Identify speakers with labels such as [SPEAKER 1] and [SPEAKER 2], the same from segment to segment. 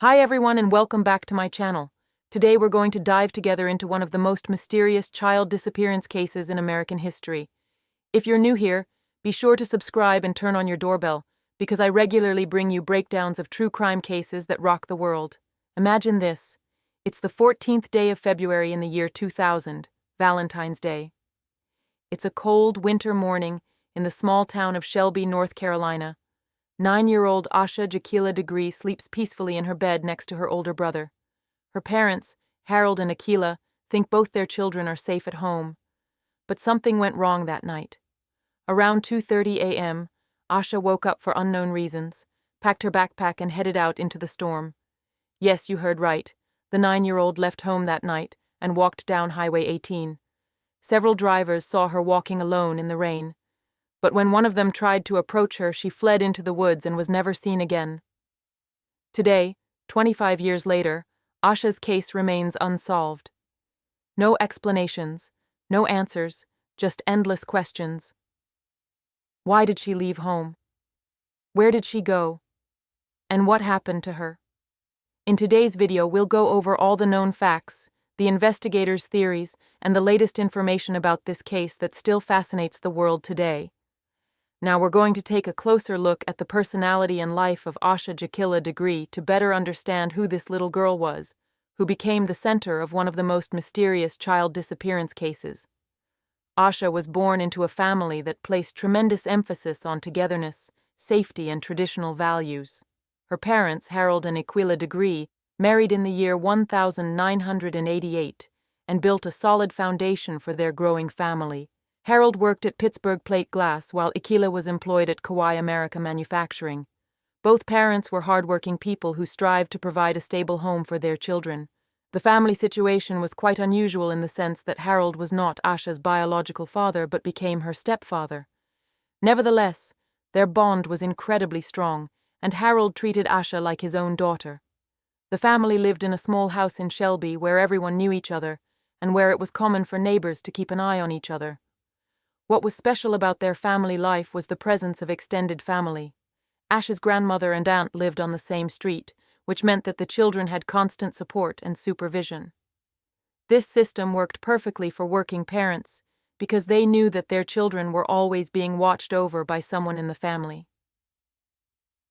[SPEAKER 1] Hi everyone and welcome back to my channel. Today we're going to dive together into one of the most mysterious child disappearance cases in American history. If you're new here, be sure to subscribe and turn on your doorbell, because I regularly bring you breakdowns of true crime cases that rock the world. Imagine this. It's the 14th day of February in the year 2000, Valentine's Day. It's a cold winter morning in the small town of Shelby, North Carolina. 9-year-old Asha Jaquila Degree sleeps peacefully in her bed next to her older brother. Her parents, Harold and Aquila, think both their children are safe at home. But something went wrong that night. Around 2:30 a.m., Asha woke up for unknown reasons, packed her backpack and headed out into the storm. Yes, you heard right. The 9-year-old left home that night and walked down Highway 18. Several drivers saw her walking alone in the rain. But when one of them tried to approach her, she fled into the woods and was never seen again. Today, 25 years later, Asha's case remains unsolved. No explanations, no answers, just endless questions. Why did she leave home? Where did she go? And what happened to her? In today's video, we'll go over all the known facts, the investigators' theories, and the latest information about this case that still fascinates the world today. Now we're going to take a closer look at the personality and life of Asha Jaquila Degree to better understand who this little girl was, who became the center of one of the most mysterious child disappearance cases. Asha was born into a family that placed tremendous emphasis on togetherness, safety, and traditional values. Her parents, Harold and Aquila Degree, married in the year 1988 and built a solid foundation for their growing family. Harold worked at Pittsburgh Plate Glass while Aquila was employed at Kawai America Manufacturing. Both parents were hardworking people who strived to provide a stable home for their children. The family situation was quite unusual in the sense that Harold was not Asha's biological father but became her stepfather. Nevertheless, their bond was incredibly strong, and Harold treated Asha like his own daughter. The family lived in a small house in Shelby where everyone knew each other, and where it was common for neighbors to keep an eye on each other. What was special about their family life was the presence of extended family. Asha's grandmother and aunt lived on the same street, which meant that the children had constant support and supervision. This system worked perfectly for working parents, because they knew that their children were always being watched over by someone in the family.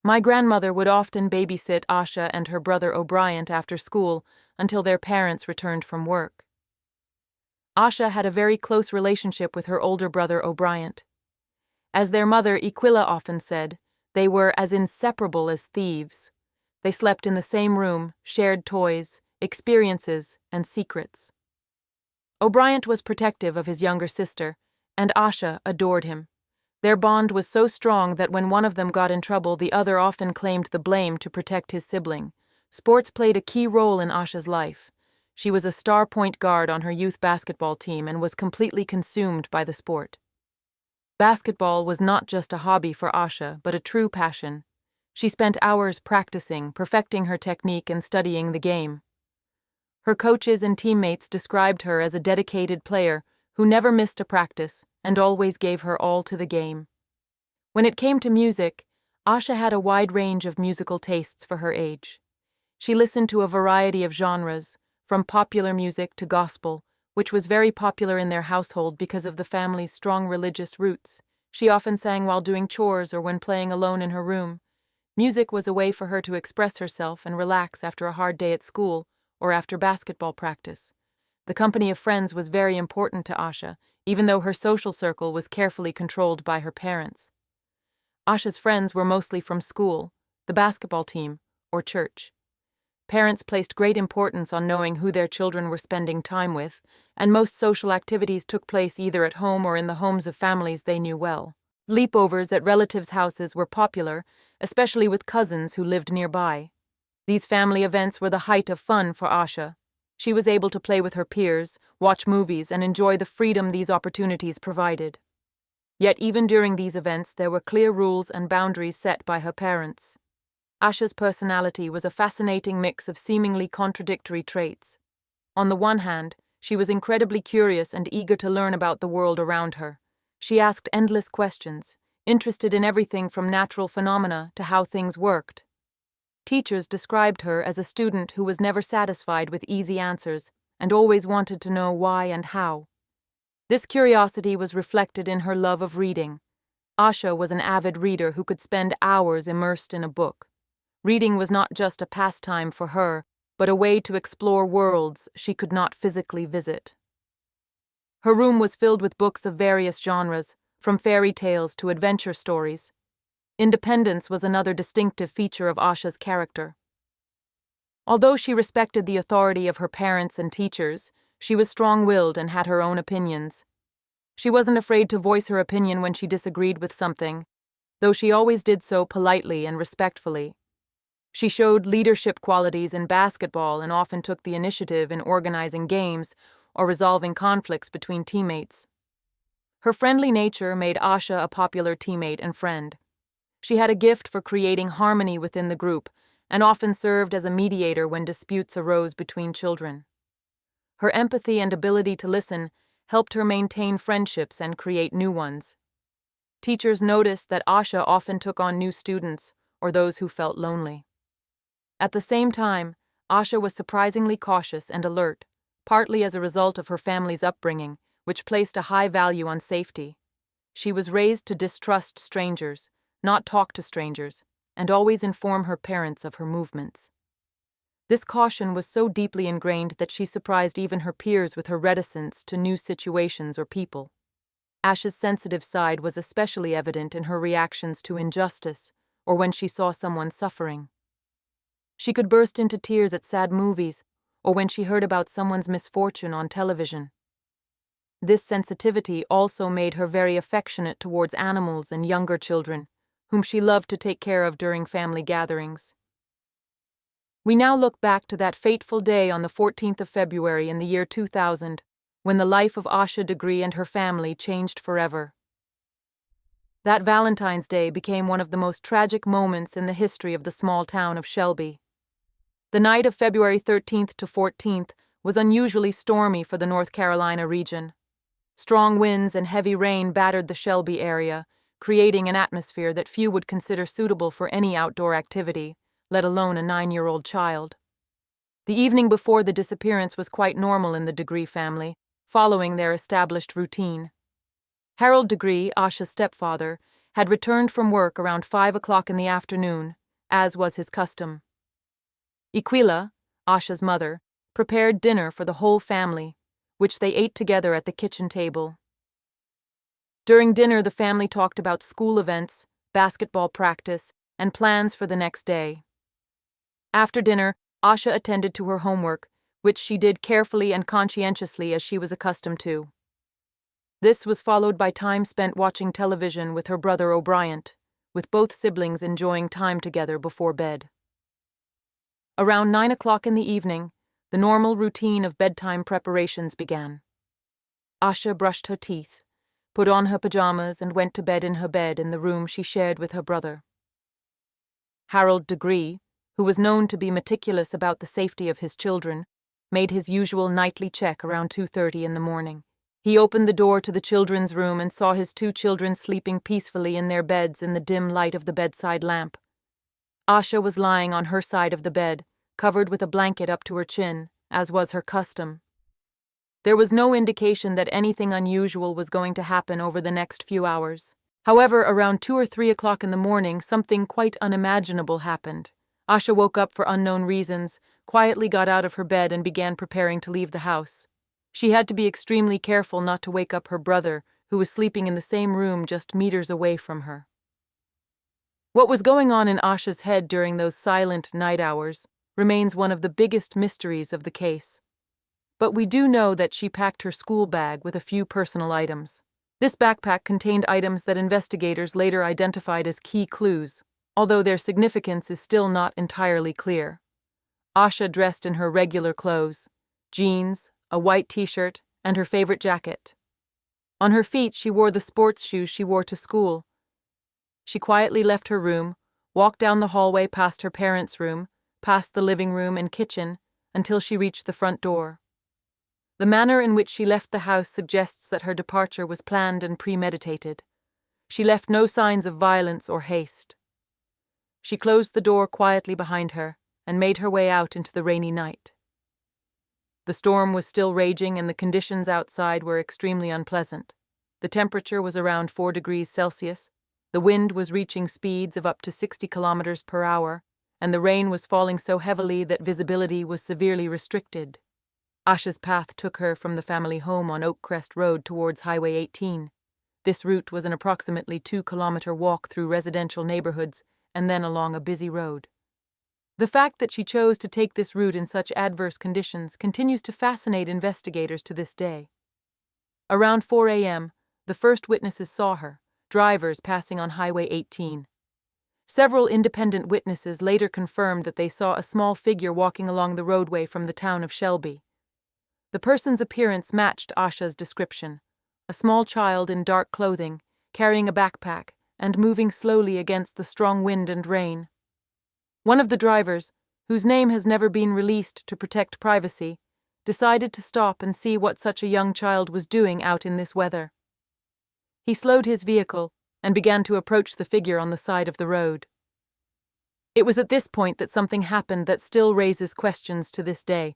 [SPEAKER 1] My grandmother would often babysit Asha and her brother O'Brien after school until their parents returned from work. Asha had a very close relationship with her older brother O'Brien. As their mother Aquila often said, they were as inseparable as thieves. They slept in the same room, shared toys, experiences, and secrets. O'Brien was protective of his younger sister, and Asha adored him. Their bond was so strong that when one of them got in trouble, the other often claimed the blame to protect his sibling. Sports played a key role in Asha's life. She was a star point guard on her youth basketball team and was completely consumed by the sport. Basketball was not just a hobby for Asha, but a true passion. She spent hours practicing, perfecting her technique, and studying the game. Her coaches and teammates described her as a dedicated player who never missed a practice and always gave her all to the game. When it came to music, Asha had a wide range of musical tastes for her age. She listened to a variety of genres, from popular music to gospel, which was very popular in their household because of the family's strong religious roots. She often sang while doing chores or when playing alone in her room. Music was a way for her to express herself and relax after a hard day at school or after basketball practice. The company of friends was very important to Asha, even though her social circle was carefully controlled by her parents. Asha's friends were mostly from school, the basketball team, or church. Parents placed great importance on knowing who their children were spending time with, and most social activities took place either at home or in the homes of families they knew well. Sleepovers at relatives' houses were popular, especially with cousins who lived nearby. These family events were the height of fun for Asha. She was able to play with her peers, watch movies, and enjoy the freedom these opportunities provided. Yet even during these events, there were clear rules and boundaries set by her parents. Asha's personality was a fascinating mix of seemingly contradictory traits. On the one hand, she was incredibly curious and eager to learn about the world around her. She asked endless questions, interested in everything from natural phenomena to how things worked. Teachers described her as a student who was never satisfied with easy answers and always wanted to know why and how. This curiosity was reflected in her love of reading. Asha was an avid reader who could spend hours immersed in a book. Reading was not just a pastime for her, but a way to explore worlds she could not physically visit. Her room was filled with books of various genres, from fairy tales to adventure stories. Independence was another distinctive feature of Asha's character. Although she respected the authority of her parents and teachers, she was strong-willed and had her own opinions. She wasn't afraid to voice her opinion when she disagreed with something, though she always did so politely and respectfully. She showed leadership qualities in basketball and often took the initiative in organizing games or resolving conflicts between teammates. Her friendly nature made Asha a popular teammate and friend. She had a gift for creating harmony within the group and often served as a mediator when disputes arose between children. Her empathy and ability to listen helped her maintain friendships and create new ones. Teachers noticed that Asha often took on new students or those who felt lonely. At the same time, Asha was surprisingly cautious and alert, partly as a result of her family's upbringing, which placed a high value on safety. She was raised to distrust strangers, not talk to strangers, and always inform her parents of her movements. This caution was so deeply ingrained that she surprised even her peers with her reticence to new situations or people. Asha's sensitive side was especially evident in her reactions to injustice or when she saw someone suffering. She could burst into tears at sad movies or when she heard about someone's misfortune on television. This sensitivity also made her very affectionate towards animals and younger children, whom she loved to take care of during family gatherings. We now look back to that fateful day on the 14th of February in the year 2000, when the life of Asha Degree and her family changed forever. That Valentine's Day became one of the most tragic moments in the history of the small town of Shelby. The night of February 13th to 14th was unusually stormy for the North Carolina region. Strong winds and heavy rain battered the Shelby area, creating an atmosphere that few would consider suitable for any outdoor activity, let alone a 9-year-old child. The evening before the disappearance was quite normal in the Degree family, following their established routine. Harold Degree, Asha's stepfather, had returned from work around 5 o'clock in the afternoon, as was his custom. Aquila, Asha's mother, prepared dinner for the whole family, which they ate together at the kitchen table. During dinner, the family talked about school events, basketball practice, and plans for the next day. After dinner, Asha attended to her homework, which she did carefully and conscientiously as she was accustomed to. This was followed by time spent watching television with her brother O'Brien, with both siblings enjoying time together before bed. Around 9 o'clock in the evening, the normal routine of bedtime preparations began. Asha brushed her teeth, put on her pajamas, and went to bed in her bed in the room she shared with her brother. Harold Degree, who was known to be meticulous about the safety of his children, made his usual nightly check around 2:30 in the morning. He opened the door to the children's room and saw his 2 children sleeping peacefully in their beds in the dim light of the bedside lamp. Asha was lying on her side of the bed, covered with a blanket up to her chin, as was her custom. There was no indication that anything unusual was going to happen over the next few hours. However, around 2 or 3 o'clock in the morning, something quite unimaginable happened. Asha woke up for unknown reasons, quietly got out of her bed and began preparing to leave the house. She had to be extremely careful not to wake up her brother, who was sleeping in the same room just meters away from her. What was going on in Asha's head during those silent night hours remains one of the biggest mysteries of the case. But we do know that she packed her school bag with a few personal items. This backpack contained items that investigators later identified as key clues, although their significance is still not entirely clear. Asha dressed in her regular clothes, jeans, a white t-shirt, and her favorite jacket. On her feet, she wore the sports shoes she wore to school. She quietly left her room, walked down the hallway past her parents' room, past the living room and kitchen, until she reached the front door. The manner in which she left the house suggests that her departure was planned and premeditated. She left no signs of violence or haste. She closed the door quietly behind her and made her way out into the rainy night. The storm was still raging and the conditions outside were extremely unpleasant. The temperature was around 4 degrees Celsius, the wind was reaching speeds of up to 60 kilometers per hour, and the rain was falling so heavily that visibility was severely restricted. Asha's path took her from the family home on Oakcrest Road towards Highway 18. This route was an approximately 2-kilometer walk through residential neighborhoods and then along a busy road. The fact that she chose to take this route in such adverse conditions continues to fascinate investigators to this day. Around 4 a.m., the first witnesses saw her, drivers passing on Highway 18. Several independent witnesses later confirmed that they saw a small figure walking along the roadway from the town of Shelby. The person's appearance matched Asha's description: a small child in dark clothing, carrying a backpack, and moving slowly against the strong wind and rain. One of the drivers, whose name has never been released to protect privacy, decided to stop and see what such a young child was doing out in this weather. He slowed his vehicle and began to approach the figure on the side of the road. It was at this point that something happened that still raises questions to this day.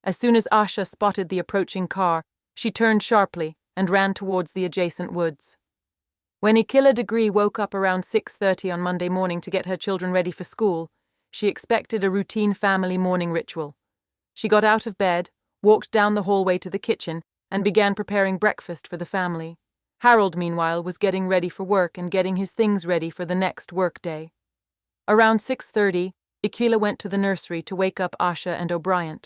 [SPEAKER 1] As soon as Asha spotted the approaching car, she turned sharply and ran towards the adjacent woods. When Ikila Degree woke up around 6:30 on Monday morning to get her children ready for school, she expected a routine family morning ritual. She got out of bed, walked down the hallway to the kitchen, and began preparing breakfast for the family. Harold, meanwhile, was getting ready for work and getting his things ready for the next workday. Around 6:30, Ikila went to the nursery to wake up Asha and O'Brien.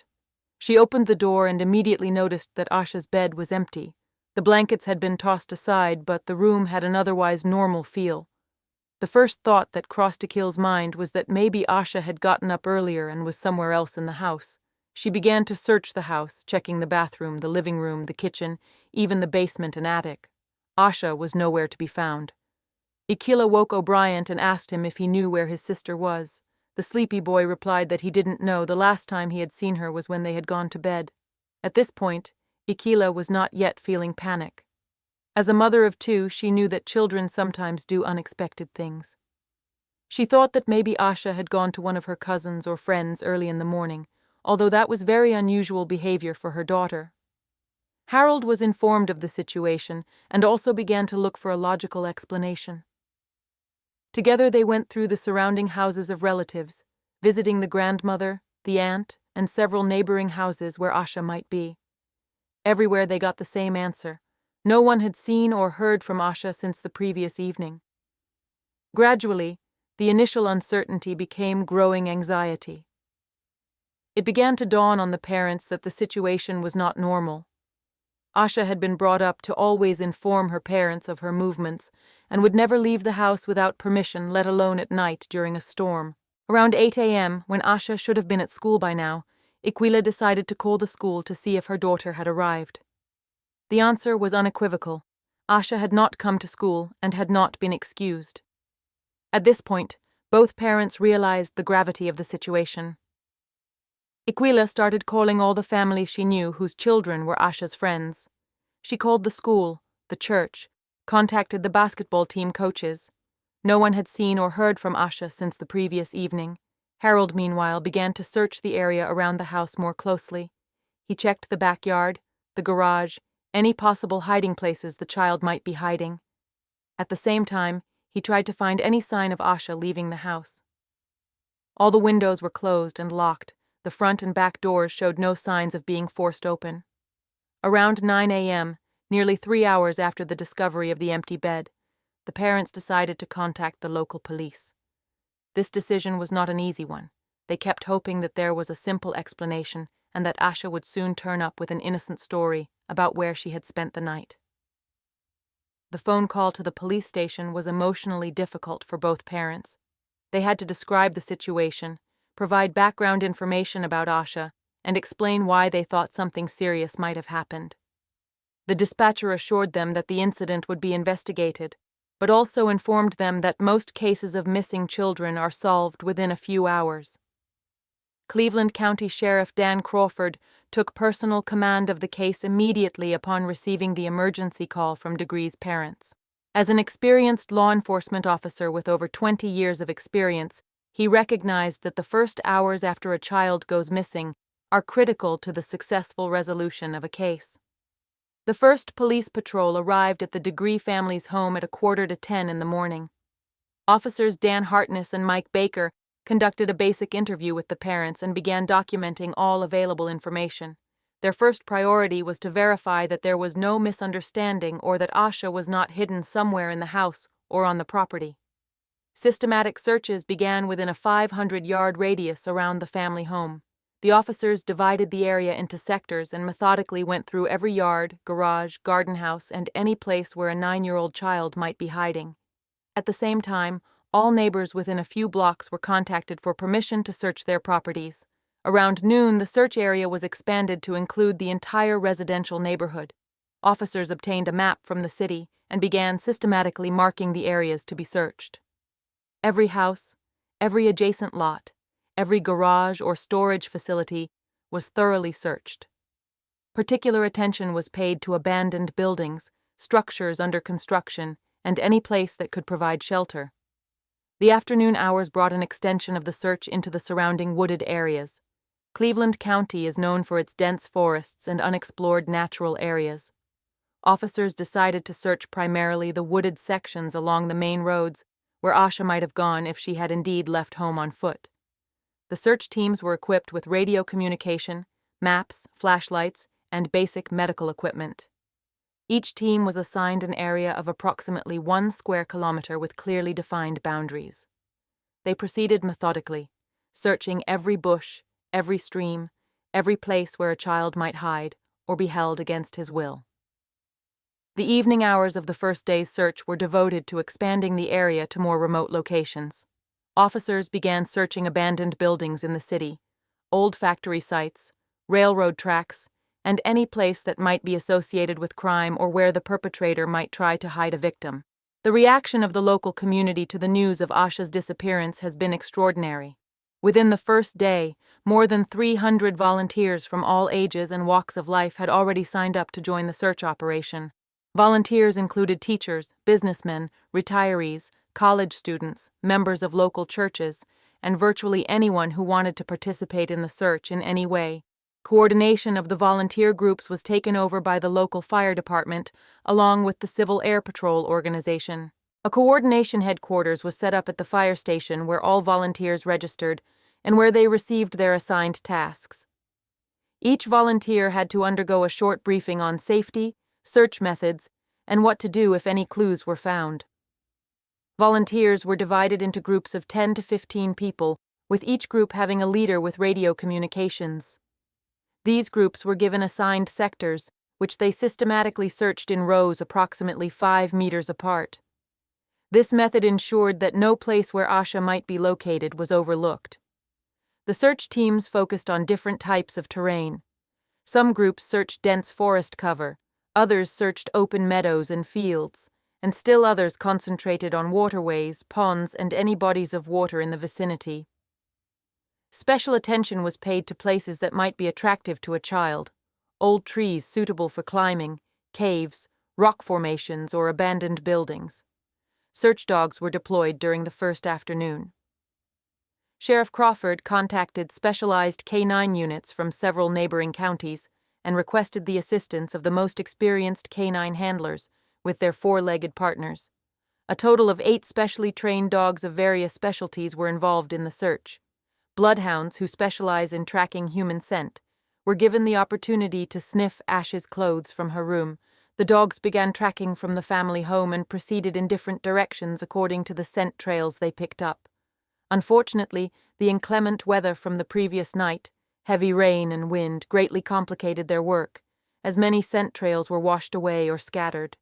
[SPEAKER 1] She opened the door and immediately noticed that Asha's bed was empty. The blankets had been tossed aside, but the room had an otherwise normal feel. The first thought that crossed Ikil's mind was that maybe Asha had gotten up earlier and was somewhere else in the house. She began to search the house, checking the bathroom, the living room, the kitchen, even the basement and attic. Asha was nowhere to be found. Ikila woke O'Brien and asked him if he knew where his sister was. The sleepy boy replied that he didn't know. The last time he had seen her was when they had gone to bed. At this point, Ikila was not yet feeling panic. As a mother of 2, she knew that children sometimes do unexpected things. She thought that maybe Asha had gone to one of her cousins or friends early in the morning, although that was very unusual behavior for her daughter. Harold was informed of the situation and also began to look for a logical explanation. Together they went through the surrounding houses of relatives, visiting the grandmother, the aunt, and several neighboring houses where Asha might be. Everywhere they got the same answer. No one had seen or heard from Asha since the previous evening. Gradually, the initial uncertainty became growing anxiety. It began to dawn on the parents that the situation was not normal. Asha had been brought up to always inform her parents of her movements and would never leave the house without permission, let alone at night during a storm. Around 8 a.m., when Asha should have been at school by now, Ikila decided to call the school to see if her daughter had arrived. The answer was unequivocal. Asha had not come to school and had not been excused. At this point, both parents realized the gravity of the situation. Ikila started calling all the families she knew whose children were Asha's friends. She called the school, the church, contacted the basketball team coaches. No one had seen or heard from Asha since the previous evening. Harold, meanwhile, began to search the area around the house more closely. He checked the backyard, the garage, any possible hiding places the child might be hiding. At the same time, he tried to find any sign of Asha leaving the house. All the windows were closed and locked. The front and back doors showed no signs of being forced open. Around 9 a.m., nearly 3 hours after the discovery of the empty bed, the parents decided to contact the local police. This decision was not an easy one. They kept hoping that there was a simple explanation and that Asha would soon turn up with an innocent story about where she had spent the night. The phone call to the police station was emotionally difficult for both parents. They had to describe the situation, provide background information about Asha, and explain why they thought something serious might have happened. The dispatcher assured them that the incident would be investigated, but also informed them that most cases of missing children are solved within a few hours. Cleveland County Sheriff Dan Crawford took personal command of the case immediately upon receiving the emergency call from Degree's parents. As an experienced law enforcement officer with over 20 years of experience, He recognized that the first hours after a child goes missing are critical to the successful resolution of a case. The first police patrol arrived at the Degree family's home at 9:45 in the morning. Officers Dan Hartness and Mike Baker conducted a basic interview with the parents and began documenting all available information. Their first priority was to verify that there was no misunderstanding or that Asha was not hidden somewhere in the house or on the property. Systematic searches began within a 500-yard radius around the family home. The officers divided the area into sectors and methodically went through every yard, garage, garden house, and any place where a 9-year-old child might be hiding. At the same time, all neighbors within a few blocks were contacted for permission to search their properties. Around noon, the search area was expanded to include the entire residential neighborhood. Officers obtained a map from the city and began systematically marking the areas to be searched. Every house, every adjacent lot, every garage or storage facility was thoroughly searched. Particular attention was paid to abandoned buildings, structures under construction, and any place that could provide shelter. The afternoon hours brought an extension of the search into the surrounding wooded areas. Cleveland County is known for its dense forests and unexplored natural areas. Officers decided to search primarily the wooded sections along the main roads where Asha might have gone if she had indeed left home on foot. The search teams were equipped with radio communication, maps, flashlights, and basic medical equipment. Each team was assigned an area of approximately 1 square kilometer with clearly defined boundaries. They proceeded methodically, searching every bush, every stream, every place where a child might hide or be held against his will. The evening hours of the first day's search were devoted to expanding the area to more remote locations. Officers began searching abandoned buildings in the city, old factory sites, railroad tracks, and any place that might be associated with crime or where the perpetrator might try to hide a victim. The reaction of the local community to the news of Asha's disappearance has been extraordinary. Within the first day, more than 300 volunteers from all ages and walks of life had already signed up to join the search operation. Volunteers included teachers, businessmen, retirees, college students, members of local churches, and virtually anyone who wanted to participate in the search in any way. Coordination of the volunteer groups was taken over by the local fire department, along with the Civil Air Patrol organization. A coordination headquarters was set up at the fire station where all volunteers registered and where they received their assigned tasks. Each volunteer had to undergo a short briefing on safety, search methods, and what to do if any clues were found. Volunteers were divided into groups of 10 to 15 people, with each group having a leader with radio communications. These groups were given assigned sectors, which they systematically searched in rows approximately 5 meters apart. This method ensured that no place where Asha might be located was overlooked. The search teams focused on different types of terrain. Some groups searched dense forest cover, others searched open meadows and fields, and still others concentrated on waterways, ponds, and any bodies of water in the vicinity. Special attention was paid to places that might be attractive to a child: old trees suitable for climbing, caves, rock formations, or abandoned buildings. Search dogs were deployed during the first afternoon. Sheriff Crawford contacted specialized K-9 units from several neighboring counties and requested the assistance of the most experienced K-9 handlers with their 4-legged partners. A total of 8 specially trained dogs of various specialties were involved in the search. Bloodhounds, who specialize in tracking human scent, were given the opportunity to sniff Ash's clothes from her room. The dogs began tracking from the family home and proceeded in different directions according to the scent trails they picked up. Unfortunately, the inclement weather from the previous night, heavy rain and wind, greatly complicated their work, as many scent trails were washed away or scattered.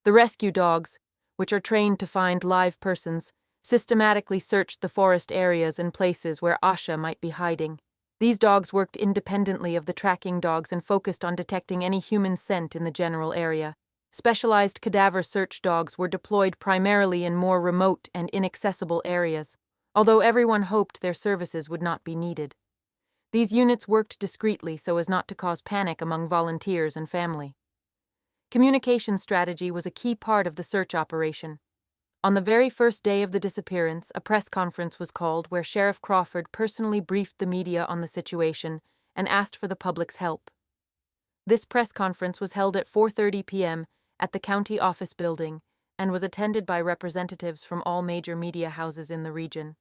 [SPEAKER 1] The rescue dogs, which are trained to find live persons, systematically searched the forest areas and places where Asha might be hiding. These dogs worked independently of the tracking dogs and focused on detecting any human scent in the general area. Specialized cadaver search dogs were deployed primarily in more remote and inaccessible areas, although everyone hoped their services would not be needed. These units worked discreetly so as not to cause panic among volunteers and family. Communication strategy was a key part of the search operation. On the very first day of the disappearance, a press conference was called where Sheriff Crawford personally briefed the media on the situation and asked for the public's help. This press conference was held at 4:30 p.m. at the county office building and was attended by representatives from all major media houses in the region.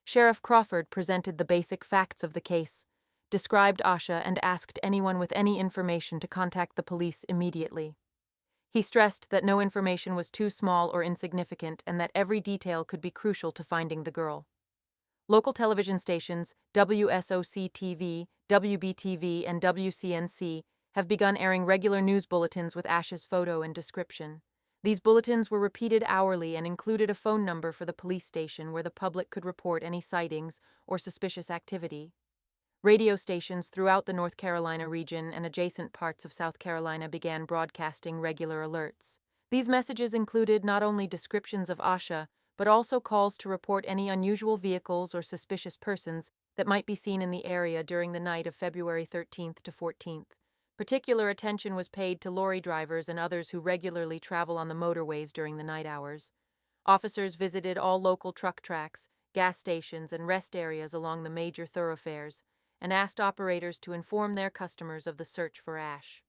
[SPEAKER 1] Sheriff Crawford presented the basic facts of the case, described Asha, and asked anyone with any information to contact the police immediately. He stressed that no information was too small or insignificant and that every detail could be crucial to finding the girl. Local television stations, WSOC-TV, WBTV, and WCNC, have begun airing regular news bulletins with Asha's photo and description. These bulletins were repeated hourly and included a phone number for the police station where the public could report any sightings or suspicious activity. Radio stations throughout the North Carolina region and adjacent parts of South Carolina began broadcasting regular alerts. These messages included not only descriptions of Asha, but also calls to report any unusual vehicles or suspicious persons that might be seen in the area during the night of February 13th to 14th. Particular attention was paid to lorry drivers and others who regularly travel on the motorways during the night hours. Officers visited all local truck tracks, gas stations, and rest areas along the major thoroughfares, and asked operators to inform their customers of the search for Ash.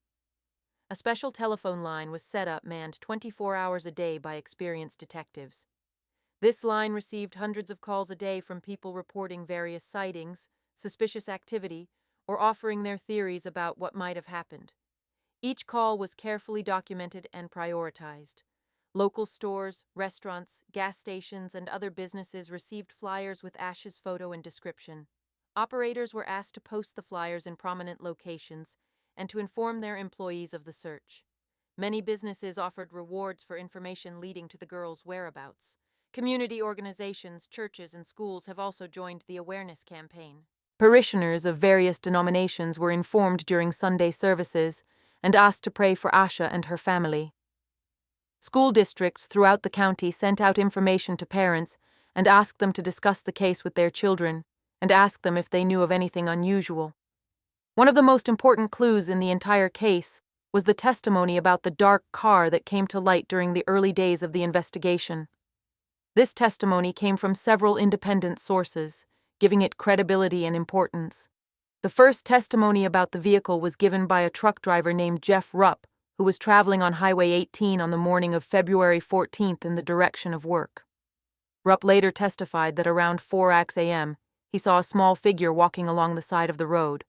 [SPEAKER 1] A special telephone line was set up manned 24 hours a day by experienced detectives. This line received hundreds of calls a day from people reporting various sightings, suspicious activity, or offering their theories about what might have happened. Each call was carefully documented and prioritized. Local stores, restaurants, gas stations, and other businesses received flyers with Ash's photo and description. Operators were asked to post the flyers in prominent locations and to inform their employees of the search. Many businesses offered rewards for information leading to the girl's whereabouts. Community organizations, churches, and schools have also joined the awareness campaign. Parishioners of various denominations were informed during Sunday services and asked to pray for Asha and her family. School districts throughout the county sent out information to parents and asked them to discuss the case with their children and ask them if they knew of anything unusual. One of the most important clues in the entire case was the testimony about the dark car that came to light during the early days of the investigation. This testimony came from several independent sources, giving it credibility and importance. The first testimony about the vehicle was given by a truck driver named Jeff Rupp, who was traveling on Highway 18 on the morning of February 14th in the direction of work. Rupp later testified that around 4 a.m., he saw a small figure walking along the side of the road.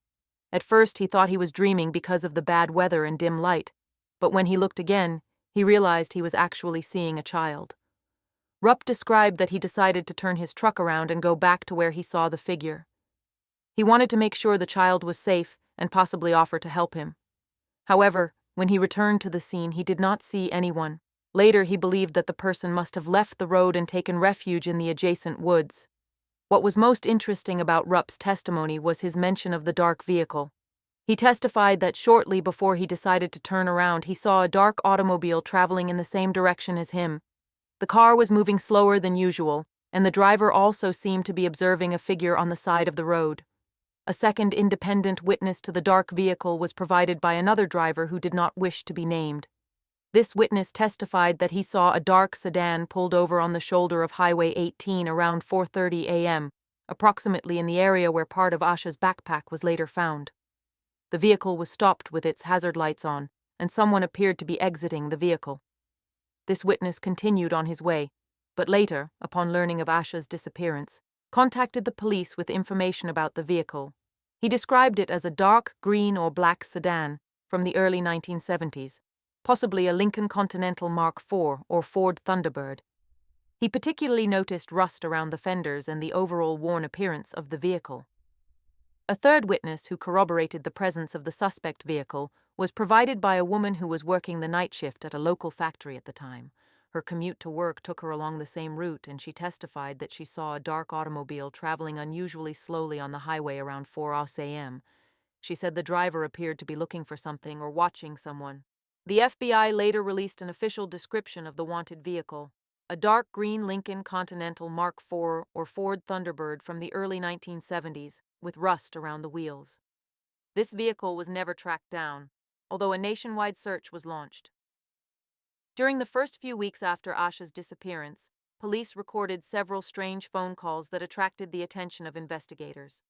[SPEAKER 1] At first, he thought he was dreaming because of the bad weather and dim light, but when he looked again, he realized he was actually seeing a child. Rupp described that he decided to turn his truck around and go back to where he saw the figure. He wanted to make sure the child was safe and possibly offer to help him. However, when he returned to the scene, he did not see anyone. Later, he believed that the person must have left the road and taken refuge in the adjacent woods. What was most interesting about Rupp's testimony was his mention of the dark vehicle. He testified that shortly before he decided to turn around, he saw a dark automobile traveling in the same direction as him. The car was moving slower than usual, and the driver also seemed to be observing a figure on the side of the road. A second independent witness to the dark vehicle was provided by another driver who did not wish to be named. This witness testified that he saw a dark sedan pulled over on the shoulder of Highway 18 around 4:30 a.m., approximately in the area where part of Asha's backpack was later found. The vehicle was stopped with its hazard lights on, and someone appeared to be exiting the vehicle. This witness continued on his way, but later, upon learning of Asha's disappearance, contacted the police with information about the vehicle. He described it as a dark green or black sedan from the early 1970s, possibly a Lincoln Continental Mark IV or Ford Thunderbird. He particularly noticed rust around the fenders and the overall worn appearance of the vehicle. A third witness who corroborated the presence of the suspect vehicle was provided by a woman who was working the night shift at a local factory at the time. Her commute to work took her along the same route, and she testified that she saw a dark automobile traveling unusually slowly on the highway around 4 a.m. She said the driver appeared to be looking for something or watching someone. The FBI later released an official description of the wanted vehicle: a dark green Lincoln Continental Mark IV or Ford Thunderbird from the early 1970s, with rust around the wheels. This vehicle was never tracked down, although a nationwide search was launched. During the first few weeks after Asha's disappearance, police recorded several strange phone calls that attracted the attention of investigators.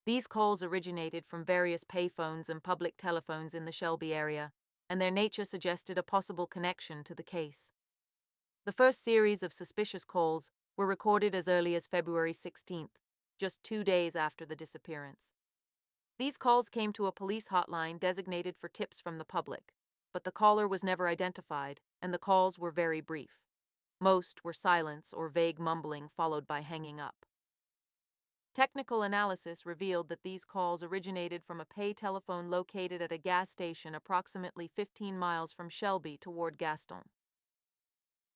[SPEAKER 1] These calls originated from various payphones and public telephones in the Shelby area, and their nature suggested a possible connection to the case. The first series of suspicious calls were recorded as early as February 16th, just 2 days after the disappearance. These calls came to a police hotline designated for tips from the public, but the caller was never identified, and the calls were very brief. Most were silence or vague mumbling followed by hanging up. Technical analysis revealed that these calls originated from a pay telephone located at a gas station approximately 15 miles from Shelby toward Gaston.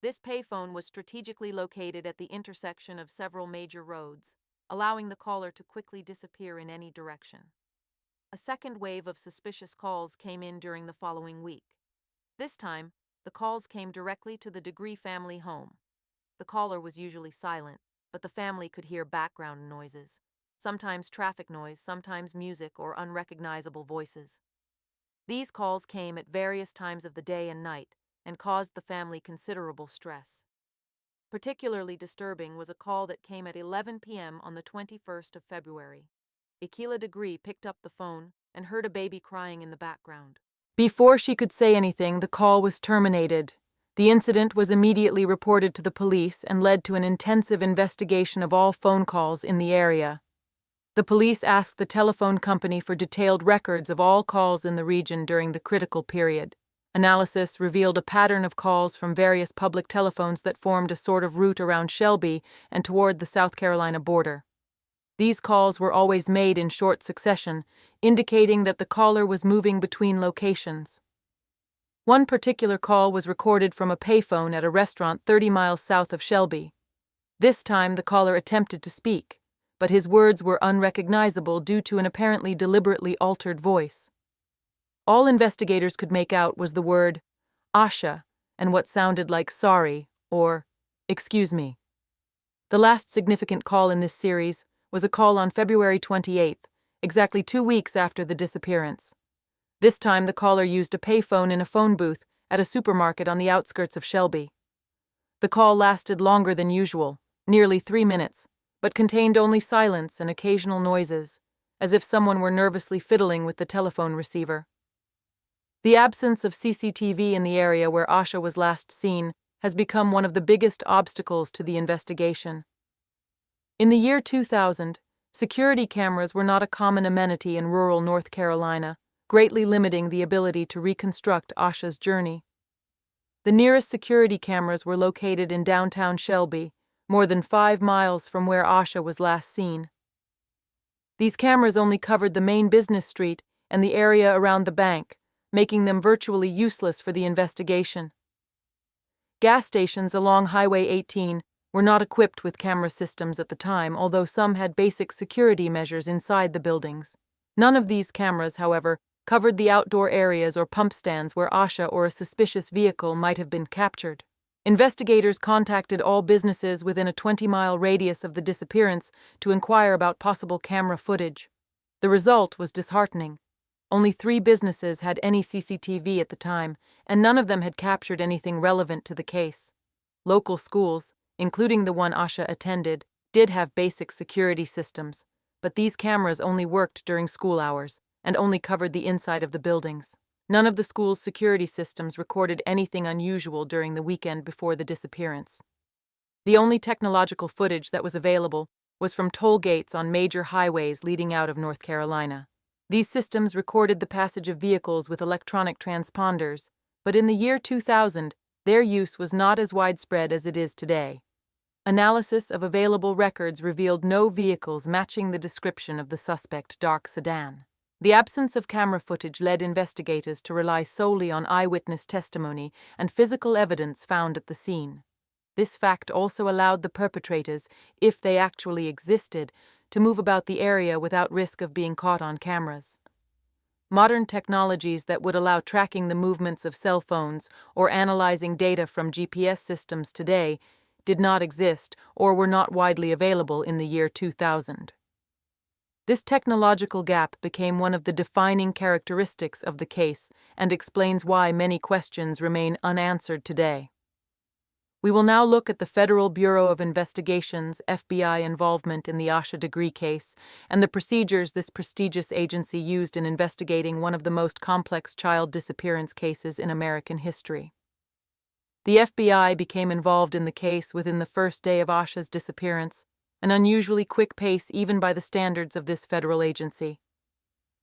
[SPEAKER 1] This payphone was strategically located at the intersection of several major roads, allowing the caller to quickly disappear in any direction. A second wave of suspicious calls came in during the following week. This time, the calls came directly to the Degree family home. The caller was usually silent, but the family could hear background noises, sometimes traffic noise, sometimes music or unrecognizable voices. These calls came at various times of the day and night and caused the family considerable stress. Particularly disturbing was a call that came at 11 p.m. on the 21st of February. Akila Degree picked up the phone and heard a baby crying in the background. Before she could say anything, the call was terminated. The incident was immediately reported to the police and led to an intensive investigation of all phone calls in the area. The police asked the telephone company for detailed records of all calls in the region during the critical period. Analysis revealed a pattern of calls from various public telephones that formed a sort of route around Shelby and toward the South Carolina border. These calls were always made in short succession, indicating that the caller was moving between locations. One particular call was recorded from a payphone at a restaurant 30 miles south of Shelby. This time the caller attempted to speak, but his words were unrecognizable due to an apparently deliberately altered voice. All investigators could make out was the word Asha and what sounded like sorry or excuse me. The last significant call in this series was a call on February 28th, exactly 2 weeks after the disappearance. This time the caller used a payphone in a phone booth at a supermarket on the outskirts of Shelby. The call lasted longer than usual, nearly 3 minutes, but contained only silence and occasional noises, as if someone were nervously fiddling with the telephone receiver. The absence of CCTV in the area where Asha was last seen has become one of the biggest obstacles to the investigation. In the year 2000, security cameras were not a common amenity in rural North Carolina, greatly limiting the ability to reconstruct Asha's journey. The nearest security cameras were located in downtown Shelby, more than 5 miles from where Asha was last seen. These cameras only covered the main business street and the area around the bank, making them virtually useless for the investigation. Gas stations along Highway 18 were not equipped with camera systems at the time, although some had basic security measures inside the buildings. None of these cameras, however, covered the outdoor areas or pump stands where Asha or a suspicious vehicle might have been captured. Investigators contacted all businesses within a 20-mile radius of the disappearance to inquire about possible camera footage. The result was disheartening. Only 3 businesses had any CCTV at the time, and none of them had captured anything relevant to the case. Local schools, including the one Asha attended, did have basic security systems, but these cameras only worked during school hours and only covered the inside of the buildings. None of the school's security systems recorded anything unusual during the weekend before the disappearance. The only technological footage that was available was from toll gates on major highways leading out of North Carolina. These systems recorded the passage of vehicles with electronic transponders, but in the year 2000, their use was not as widespread as it is today. Analysis of available records revealed no vehicles matching the description of the suspect dark sedan. The absence of camera footage led investigators to rely solely on eyewitness testimony and physical evidence found at the scene. This fact also allowed the perpetrators, if they actually existed, to move about the area without risk of being caught on cameras. Modern technologies that would allow tracking the movements of cell phones or analyzing data from GPS systems today did not exist or were not widely available in the year 2000. This technological gap became one of the defining characteristics of the case and explains why many questions remain unanswered today. We will now look at the Federal Bureau of Investigation's (FBI) involvement in the Asha degree case and the procedures this prestigious agency used in investigating one of the most complex child disappearance cases in American history. The FBI became involved in the case within the first day of Asha's disappearance, an unusually quick pace even by the standards of this federal agency.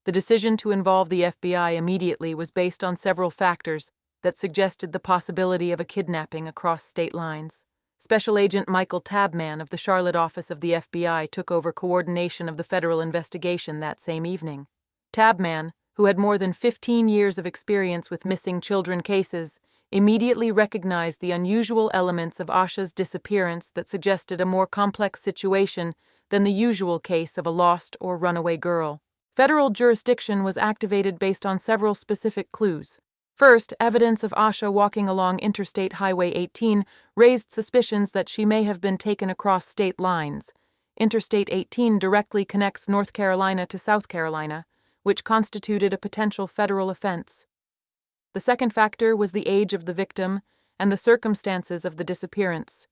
[SPEAKER 1] The decision to involve the FBI immediately was based on several factors that suggested the possibility of a kidnapping across state lines. Special Agent Michael Tabman of the Charlotte office of the FBI took over coordination of the federal investigation that same evening. Tabman, who had more than 15 years of experience with missing children cases, immediately recognized the unusual elements of Asha's disappearance that suggested a more complex situation than the usual case of a lost or runaway girl. Federal jurisdiction was activated based on several specific clues. First, evidence of Asha walking along Interstate Highway 18 raised suspicions that she may have been taken across state lines. Interstate 18 directly connects North Carolina to South Carolina, which constituted a potential federal offense. The second factor was the age of the victim and the circumstances of the disappearance.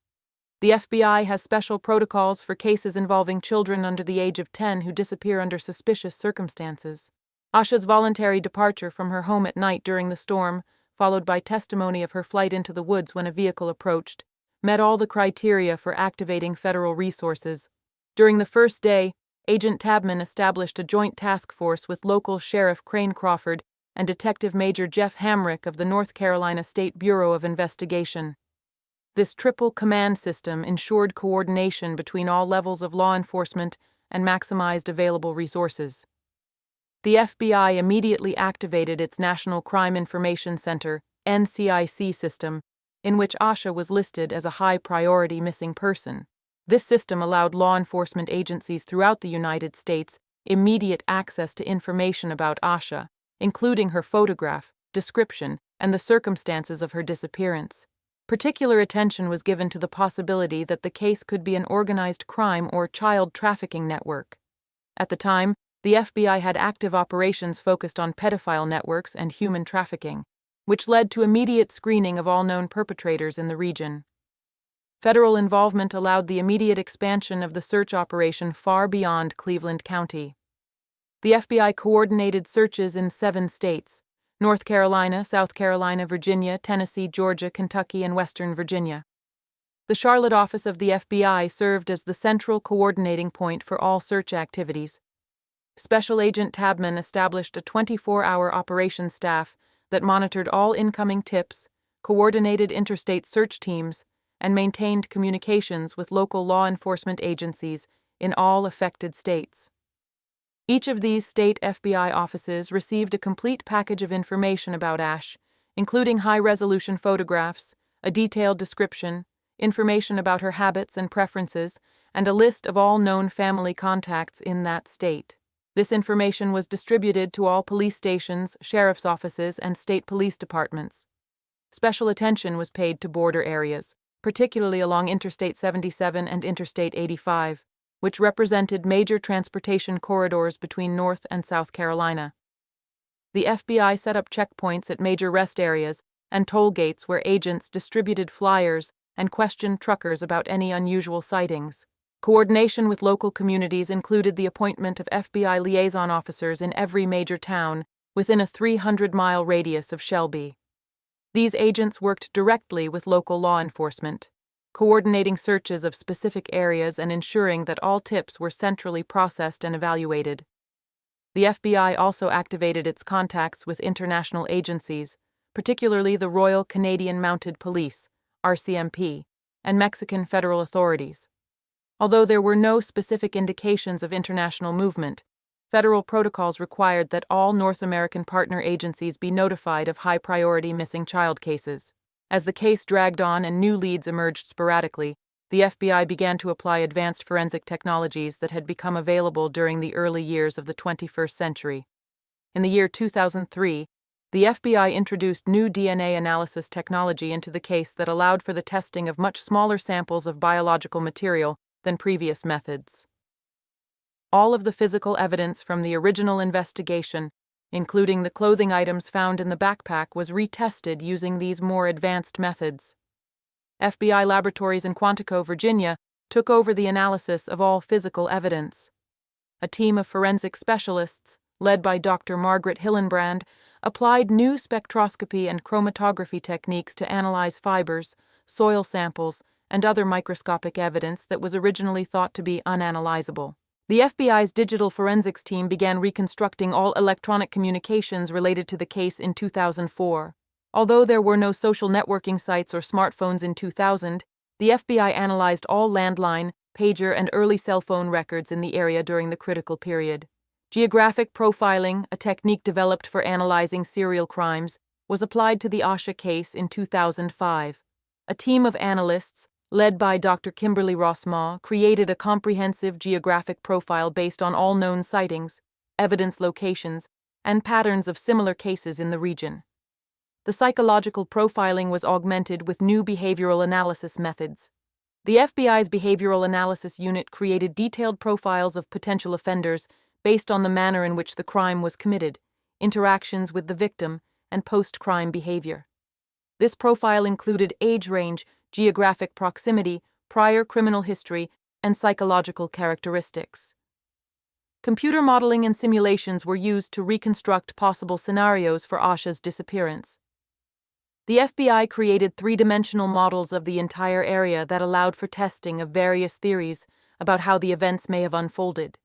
[SPEAKER 1] The FBI has special protocols for cases involving children under the age of 10 who disappear under suspicious circumstances. Asha's voluntary departure from her home at night during the storm, followed by testimony of her flight into the woods when a vehicle approached, met all the criteria for activating federal resources. During the first day, Agent Tabman established a joint task force with local Sheriff Crane Crawford and Detective Major Jeff Hamrick of the North Carolina State Bureau of Investigation. This triple command system ensured coordination between all levels of law enforcement and maximized available resources. The FBI immediately activated its National Crime Information Center (NCIC) system, in which Asha was listed as a high-priority missing person. This system allowed law enforcement agencies throughout the United States immediate access to information about Asha, including her photograph, description, and the circumstances of her disappearance. Particular attention was given to the possibility that the case could be an organized crime or child trafficking network. At the time, the FBI had active operations focused on pedophile networks and human trafficking, which led to immediate screening of all known perpetrators in the region. Federal involvement allowed the immediate expansion of the search operation far beyond Cleveland County. The FBI coordinated searches in 7 states: North Carolina, South Carolina, Virginia, Tennessee, Georgia, Kentucky, and Western Virginia. The Charlotte office of the FBI served as the central coordinating point for all search activities. Special Agent Tabman established a 24-hour operations staff that monitored all incoming tips, coordinated interstate search teams, and maintained communications with local law enforcement agencies in all affected states. Each of these state FBI offices received a complete package of information about Ash, including high-resolution photographs, a detailed description, information about her habits and preferences, and a list of all known family contacts in that state. This information was distributed to all police stations, sheriff's offices, and state police departments. Special attention was paid to border areas, particularly along Interstate 77 and Interstate 85, which represented major transportation corridors between North and South Carolina. The FBI set up checkpoints at major rest areas and toll gates where agents distributed flyers and questioned truckers about any unusual sightings. Coordination with local communities included the appointment of FBI liaison officers in every major town within a 300-mile radius of Shelby. These agents worked directly with local law enforcement, coordinating searches of specific areas and ensuring that all tips were centrally processed and evaluated. The FBI also activated its contacts with international agencies, particularly the Royal Canadian Mounted Police, RCMP, and Mexican federal authorities. Although there were no specific indications of international movement, federal protocols required that all North American partner agencies be notified of high-priority missing child cases. As the case dragged on and new leads emerged sporadically, the FBI began to apply advanced forensic technologies that had become available during the early years of the 21st century. In the year 2003, the FBI introduced new DNA analysis technology into the case that allowed for the testing of much smaller samples of biological material than previous methods. All of the physical evidence from the original investigation, including the clothing items found in the backpack, was retested using these more advanced methods. FBI laboratories in Quantico, Virginia, took over the analysis of all physical evidence. A team of forensic specialists, led by Dr. Margaret Hillenbrand, applied new spectroscopy and chromatography techniques to analyze fibers, soil samples, and other microscopic evidence that was originally thought to be unanalyzable. The FBI's digital forensics team began reconstructing all electronic communications related to the case in 2004. Although there were no social networking sites or smartphones in 2000, the FBI analyzed all landline, pager, and early cell phone records in the area during the critical period. Geographic profiling, a technique developed for analyzing serial crimes, was applied to the Asha case in 2005. A team of analysts, led by Dr. Kimberly Rossmaw, created a comprehensive geographic profile based on all known sightings, evidence locations, and patterns of similar cases in the region. The psychological profiling was augmented with new behavioral analysis methods. The FBI's Behavioral Analysis Unit created detailed profiles of potential offenders based on the manner in which the crime was committed, interactions with the victim, and post-crime behavior. This profile included age range, geographic proximity, prior criminal history, and psychological characteristics. Computer modeling and simulations were used to reconstruct possible scenarios for Asha's disappearance. The FBI created three-dimensional models of the entire area that allowed for testing of various theories about how the events may have unfolded.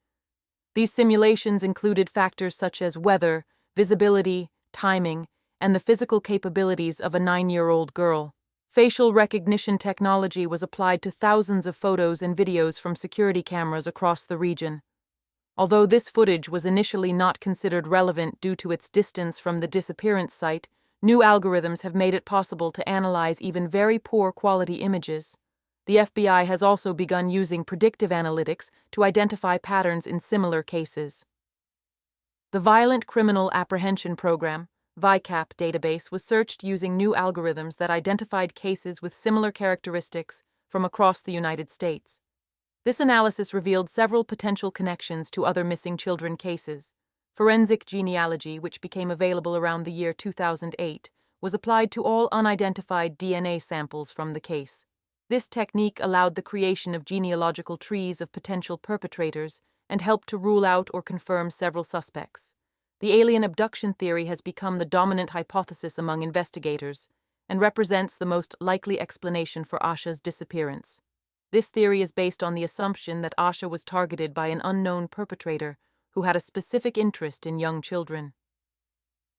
[SPEAKER 1] These simulations included factors such as weather, visibility, timing, and the physical capabilities of a 9-year-old girl. Facial recognition technology was applied to thousands of photos and videos from security cameras across the region. Although this footage was initially not considered relevant due to its distance from the disappearance site, new algorithms have made it possible to analyze even very poor quality images. The FBI has also begun using predictive analytics to identify patterns in similar cases. The Violent Criminal Apprehension Program, VICAP database was searched using new algorithms that identified cases with similar characteristics from across the United States. This analysis revealed several potential connections to other missing children cases. Forensic genealogy, which became available around the year 2008, was applied to all unidentified DNA samples from the case. This technique allowed the creation of genealogical trees of potential perpetrators and helped to rule out or confirm several suspects. The alien abduction theory has become the dominant hypothesis among investigators and represents the most likely explanation for Asha's disappearance. This theory is based on the assumption that Asha was targeted by an unknown perpetrator who had a specific interest in young children.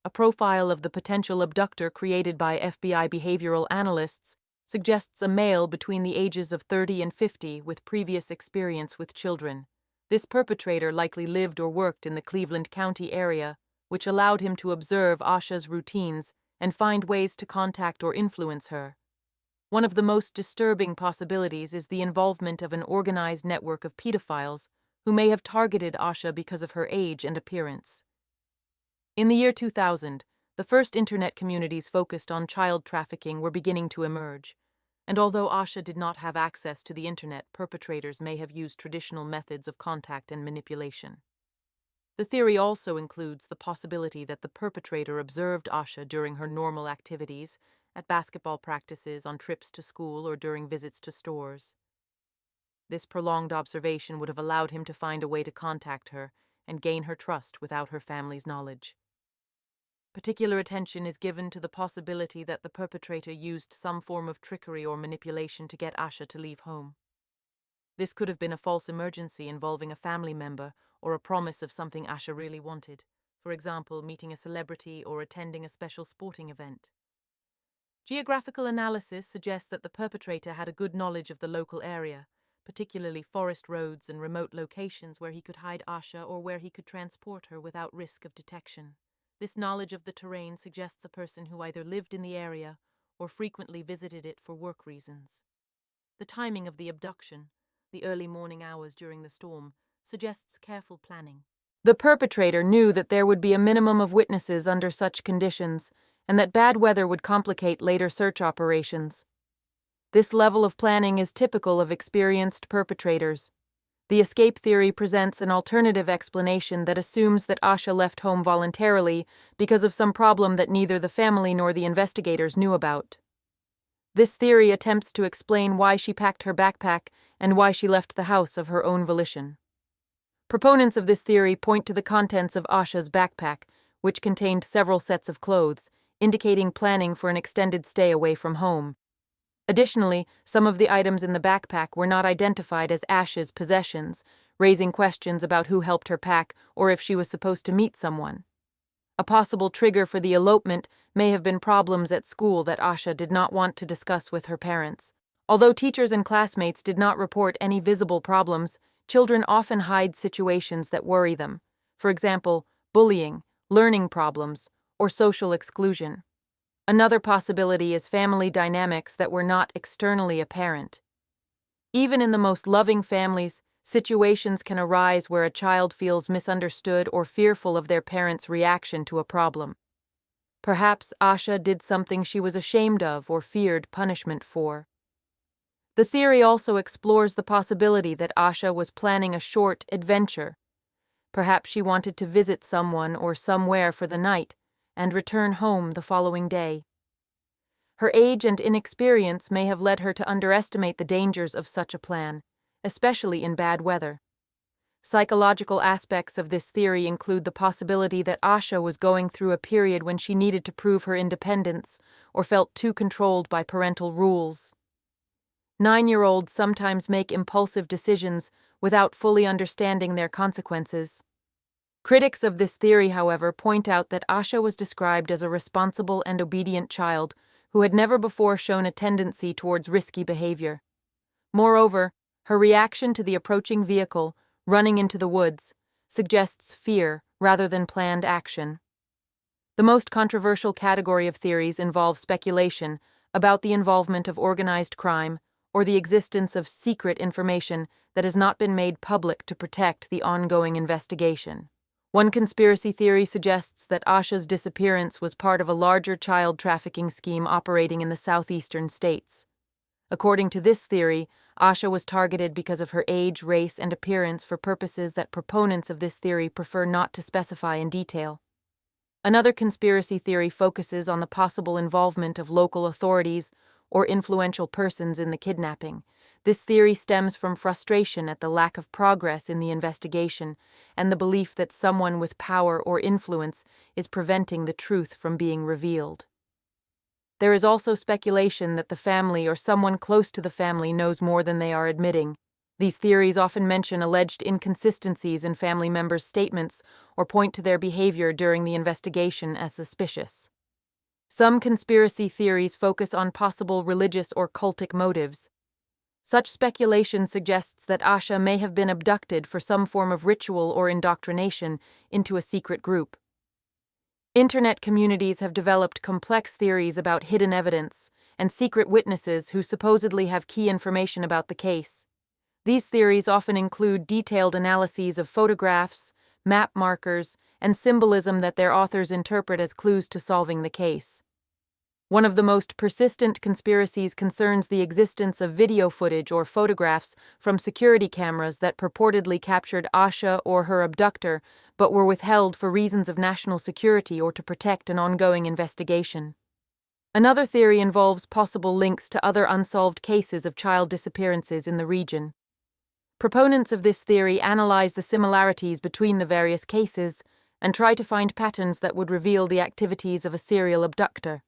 [SPEAKER 1] A profile of the potential abductor created by FBI behavioral analysts suggests a male between the ages of 30 and 50 with previous experience with children. This perpetrator likely lived or worked in the Cleveland County area, which allowed him to observe Asha's routines and find ways to contact or influence her. One of the most disturbing possibilities is the involvement of an organized network of pedophiles who may have targeted Asha because of her age and appearance. In the year 2000, the first internet communities focused on child trafficking were beginning to emerge, and although Asha did not have access to the internet, perpetrators may have used traditional methods of contact and manipulation. The theory also includes the possibility that the perpetrator observed Asha during her normal activities, at basketball practices, on trips to school, or during visits to stores. This prolonged observation would have allowed him to find a way to contact her and gain her trust without her family's knowledge. Particular attention is given to the possibility that the perpetrator used some form of trickery or manipulation to get Asha to leave home. This could have been a false emergency involving a family member or a promise of something Asha really wanted, for example, meeting a celebrity or attending a special sporting event. Geographical analysis suggests that the perpetrator had a good knowledge of the local area, particularly forest roads and remote locations where he could hide Asha or where he could transport her without risk of detection. This knowledge of the terrain suggests a person who either lived in the area or frequently visited it for work reasons. The timing of the abduction, the early morning hours during the storm, suggests careful planning. The perpetrator knew that there would be a minimum of witnesses under such conditions, and that bad weather would complicate later search operations. This level of planning is typical of experienced perpetrators. The escape theory presents an alternative explanation that assumes that Asha left home voluntarily because of some problem that neither the family nor the investigators knew about. This theory attempts to explain why she packed her backpack and why she left the house of her own volition. Proponents of this theory point to the contents of Asha's backpack, which contained several sets of clothes, indicating planning for an extended stay away from home. Additionally, some of the items in the backpack were not identified as Ash's possessions, raising questions about who helped her pack or if she was supposed to meet someone. A possible trigger for the elopement may have been problems at school that Asha did not want to discuss with her parents. Although teachers and classmates did not report any visible problems, children often hide situations that worry them. For example, bullying, learning problems, or social exclusion. Another possibility is family dynamics that were not externally apparent. Even in the most loving families, situations can arise where a child feels misunderstood or fearful of their parents' reaction to a problem. Perhaps Asha did something she was ashamed of or feared punishment for. The theory also explores the possibility that Asha was planning a short adventure. Perhaps she wanted to visit someone or somewhere for the night and return home the following day. Her age and inexperience may have led her to underestimate the dangers of such a plan, especially in bad weather. Psychological aspects of this theory include the possibility that Asha was going through a period when she needed to prove her independence or felt too controlled by parental rules. 9-year-olds sometimes make impulsive decisions without fully understanding their consequences. Critics of this theory, however, point out that Asha was described as a responsible and obedient child who had never before shown a tendency towards risky behavior. Moreover, her reaction to the approaching vehicle, running into the woods, suggests fear rather than planned action. The most controversial category of theories involves speculation about the involvement of organized crime or the existence of secret information that has not been made public to protect the ongoing investigation. One conspiracy theory suggests that Asha's disappearance was part of a larger child trafficking scheme operating in the southeastern states. According to this theory, Asha was targeted because of her age, race, and appearance for purposes that proponents of this theory prefer not to specify in detail. Another conspiracy theory focuses on the possible involvement of local authorities or influential persons in the kidnapping. This theory stems from frustration at the lack of progress in the investigation and the belief that someone with power or influence is preventing the truth from being revealed. There is also speculation that the family or someone close to the family knows more than they are admitting. These theories often mention alleged inconsistencies in family members' statements or point to their behavior during the investigation as suspicious. Some conspiracy theories focus on possible religious or cultic motives. Such speculation suggests that Asha may have been abducted for some form of ritual or indoctrination into a secret group. Internet communities have developed complex theories about hidden evidence and secret witnesses who supposedly have key information about the case. These theories often include detailed analyses of photographs, map markers, and symbolism that their authors interpret as clues to solving the case. One of the most persistent conspiracies concerns the existence of video footage or photographs from security cameras that purportedly captured Asha or her abductor, but were withheld for reasons of national security or to protect an ongoing investigation. Another theory involves possible links to other unsolved cases of child disappearances in the region. Proponents of this theory analyze the similarities between the various cases and try to find patterns that would reveal the activities of a serial abductor.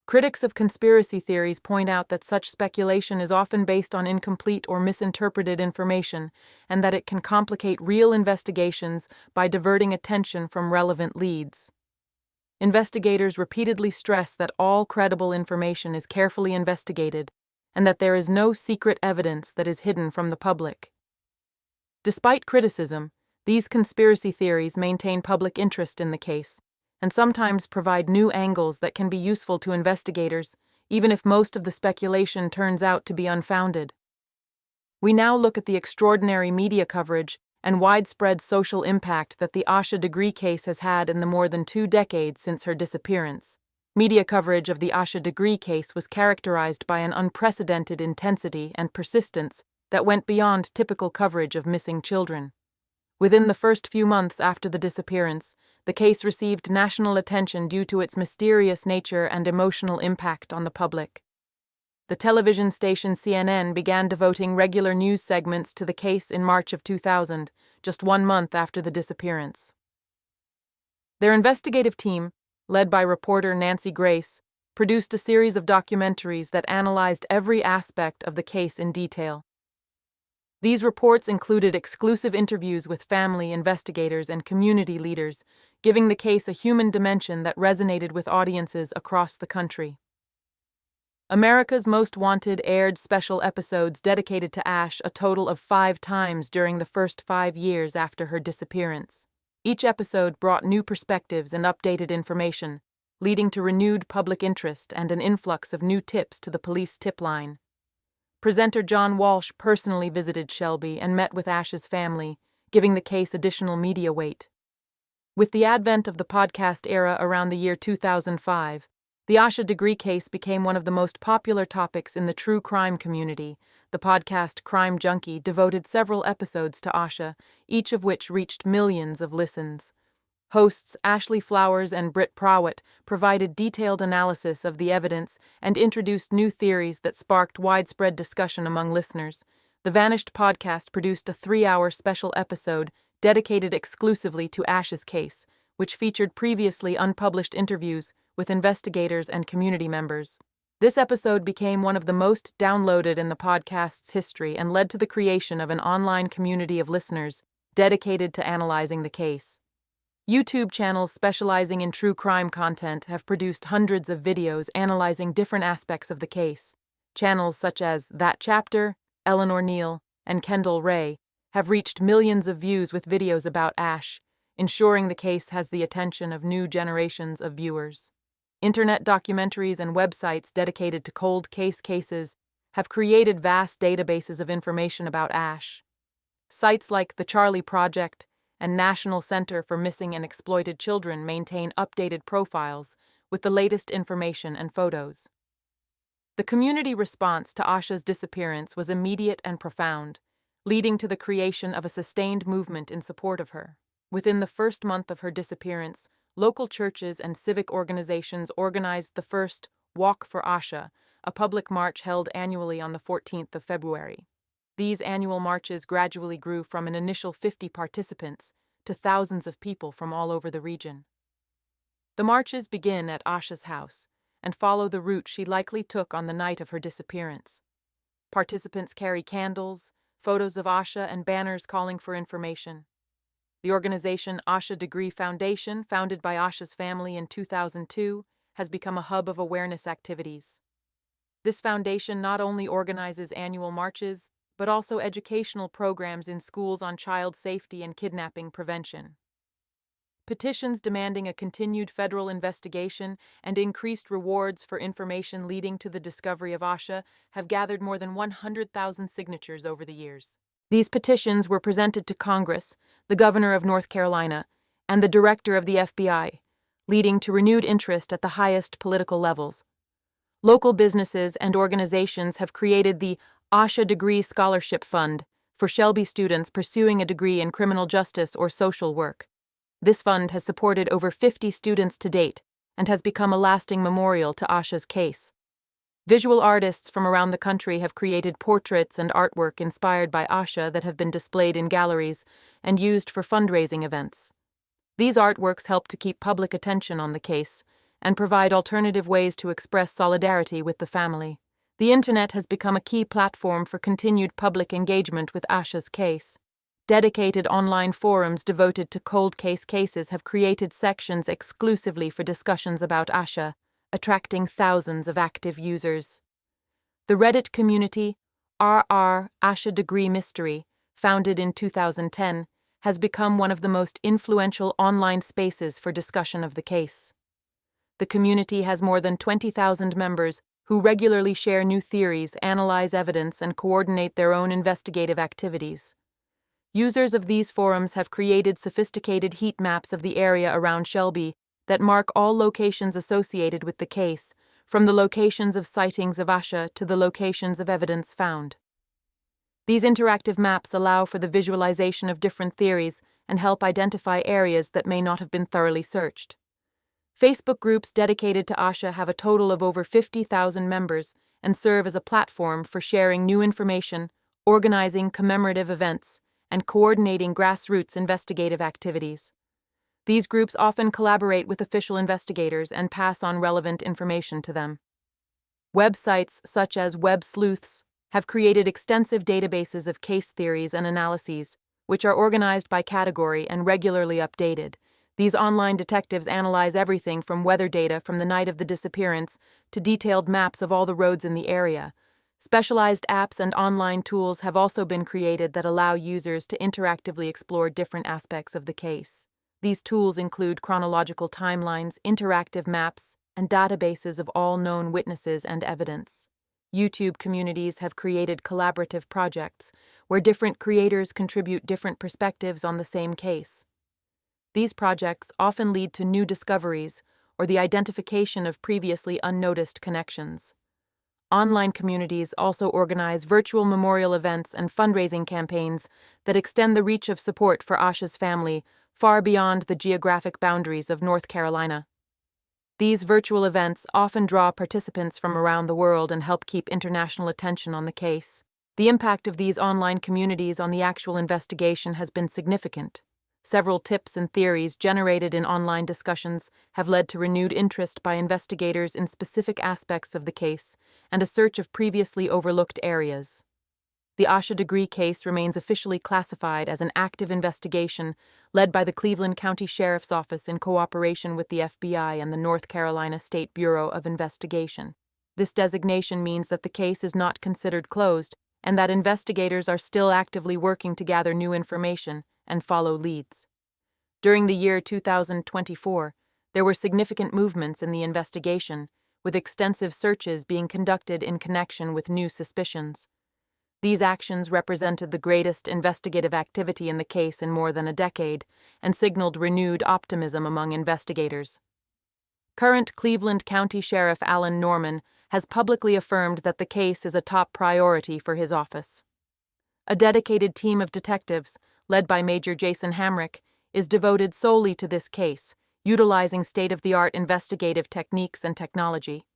[SPEAKER 1] Critics of conspiracy theories point out that such speculation is often based on incomplete or misinterpreted information, and that it can complicate real investigations by diverting attention from relevant leads. Investigators repeatedly stress that all credible information is carefully investigated, and that there is no secret evidence that is hidden from the public. Despite criticism, these conspiracy theories maintain public interest in the case, and sometimes provide new angles that can be useful to investigators, even if most of the speculation turns out to be unfounded. We now look at the extraordinary media coverage and widespread social impact that the Asha degree case has had in the more than 2 decades since her disappearance. Media coverage of the Asha degree case was characterized by an unprecedented intensity and persistence that went beyond typical coverage of missing children. Within the first few months after the disappearance, the case received national attention due to its mysterious nature and emotional impact on the public. The television station CNN began devoting regular news segments to the case in March of 2000, just 1 month after the disappearance. Their investigative team, led by reporter Nancy Grace, produced a series of documentaries that analyzed every aspect of the case in detail. These reports included exclusive interviews with family, investigators, and community leaders, giving the case a human dimension that resonated with audiences across the country. America's Most Wanted aired special episodes dedicated to Ash a total of 5 times during the first 5 years after her disappearance. Each episode brought new perspectives and updated information, leading to renewed public interest and an influx of new tips to the police tip line. Presenter John Walsh personally visited Shelby and met with Ash's family, giving the case additional media weight. With the advent of the podcast era around the year 2005, the Asha degree case became one of the most popular topics in the true crime community. The podcast Crime Junkie devoted several episodes to Asha, each of which reached millions of listens. Hosts Ashley Flowers and Britt Prawett provided detailed analysis of the evidence and introduced new theories that sparked widespread discussion among listeners. The Vanished podcast produced a 3-hour special episode dedicated exclusively to Ash's case, which featured previously unpublished interviews with investigators and community members. This episode became one of the most downloaded in the podcast's history and led to the creation of an online community of listeners dedicated to analyzing the case. YouTube channels specializing in true crime content have produced hundreds of videos analyzing different aspects of the case. Channels such as That Chapter, Eleanor Neal, and Kendall Ray have reached millions of views with videos about Ash, ensuring the case has the attention of new generations of viewers. Internet documentaries and websites dedicated to cold case cases have created vast databases of information about Ash. Sites like the Charlie Project and National Center for Missing and Exploited Children maintain updated profiles with the latest information and photos. The community response to Asha's disappearance was immediate and profound, leading to the creation of a sustained movement in support of her. Within the first month of her disappearance, local churches and civic organizations organized the first Walk for Asha, a public march held annually on the 14th of February. These annual marches gradually grew from an initial 50 participants to thousands of people from all over the region. The marches begin at Asha's house and follow the route she likely took on the night of her disappearance. Participants carry candles, photos of Asha, and banners calling for information. The organization Asha Degree Foundation, founded by Asha's family in 2002, has become a hub of awareness activities. This foundation not only organizes annual marches, but also educational programs in schools on child safety and kidnapping prevention. Petitions demanding a continued federal investigation and increased rewards for information leading to the discovery of Asha have gathered more than 100,000 signatures over the years. These petitions were presented to Congress, the governor of North Carolina, and the director of the FBI, leading to renewed interest at the highest political levels. Local businesses and organizations have created the Asha Degree Scholarship Fund for Shelby students pursuing a degree in criminal justice or social work. This fund has supported over 50 students to date and has become a lasting memorial to Asha's case. Visual artists from around the country have created portraits and artwork inspired by Asha that have been displayed in galleries and used for fundraising events. These artworks help to keep public attention on the case and provide alternative ways to express solidarity with the family. The internet has become a key platform for continued public engagement with Asha's case. Dedicated online forums devoted to cold case cases have created sections exclusively for discussions about Asha, attracting thousands of active users. The Reddit community, RR Asha Degree Mystery, founded in 2010, has become one of the most influential online spaces for discussion of the case. The community has more than 20,000 members who regularly share new theories, analyze evidence, and coordinate their own investigative activities. Users of these forums have created sophisticated heat maps of the area around Shelby that mark all locations associated with the case, from the locations of sightings of Asha to the locations of evidence found. These interactive maps allow for the visualization of different theories and help identify areas that may not have been thoroughly searched. Facebook groups dedicated to Asha have a total of over 50,000 members and serve as a platform for sharing new information, organizing commemorative events, and coordinating grassroots investigative activities. These groups often collaborate with official investigators and pass on relevant information to them. Websites such as Web Sleuths have created extensive databases of case theories and analyses, which are organized by category and regularly updated. These online detectives analyze everything from weather data from the night of the disappearance to detailed maps of all the roads in the area. Specialized apps and online tools have also been created that allow users to interactively explore different aspects of the case. These tools include chronological timelines, interactive maps, and databases of all known witnesses and evidence. YouTube communities have created collaborative projects where different creators contribute different perspectives on the same case. These projects often lead to new discoveries or the identification of previously unnoticed connections. Online communities also organize virtual memorial events and fundraising campaigns that extend the reach of support for Asha's family far beyond the geographic boundaries of North Carolina. These virtual events often draw participants from around the world and help keep international attention on the case. The impact of these online communities on the actual investigation has been significant. Several tips and theories generated in online discussions have led to renewed interest by investigators in specific aspects of the case and a search of previously overlooked areas. The Asha degree case remains officially classified as an active investigation led by the Cleveland County Sheriff's Office in cooperation with the FBI and the North Carolina State Bureau of Investigation. This designation means that the case is not considered closed and that investigators are still actively working to gather new information and follow leads. During the year 2024, there were significant movements in the investigation, with extensive searches being conducted in connection with new suspicions. These actions represented the greatest investigative activity in the case in more than a decade and signaled renewed optimism among investigators. Current Cleveland County Sheriff Alan Norman has publicly affirmed that the case is a top priority for his office. A dedicated team of detectives, led by Major Jason Hamrick, is devoted solely to this case, utilizing state-of-the-art investigative techniques and technology.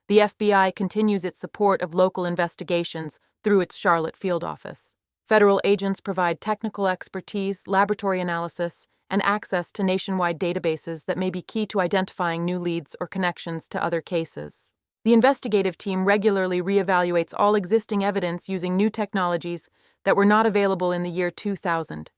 [SPEAKER 1] The FBI continues its support of local investigations through its Charlotte field office. Federal agents provide technical expertise, laboratory analysis, and access to nationwide databases that may be key to identifying new leads or connections to other cases. The investigative team regularly reevaluates all existing evidence using new technologies that were not available in the year 2000.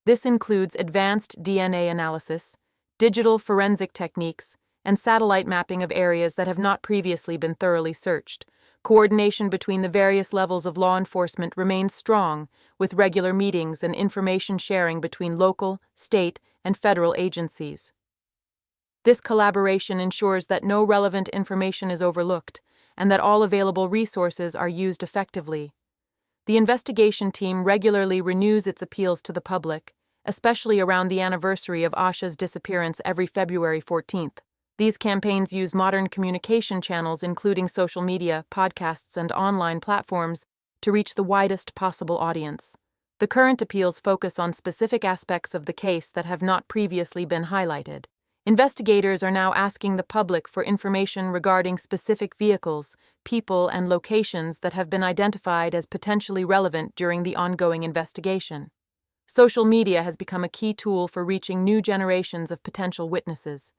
[SPEAKER 1] This includes advanced DNA analysis, digital forensic techniques, and satellite mapping of areas that have not previously been thoroughly searched. Coordination between the various levels of law enforcement remains strong, with regular meetings and information sharing between local, state, and federal agencies. This collaboration ensures that no relevant information is overlooked and that all available resources are used effectively. The investigation team regularly renews its appeals to the public, especially around the anniversary of Asha's disappearance every February 14th. These campaigns use modern communication channels, including social media, podcasts, and online platforms, to reach the widest possible audience. The current appeals focus on specific aspects of the case that have not previously been highlighted. Investigators are now asking the public for information regarding specific vehicles, people, and locations that have been identified as potentially relevant during the ongoing investigation. Social media has become a key tool for reaching new generations of potential witnesses.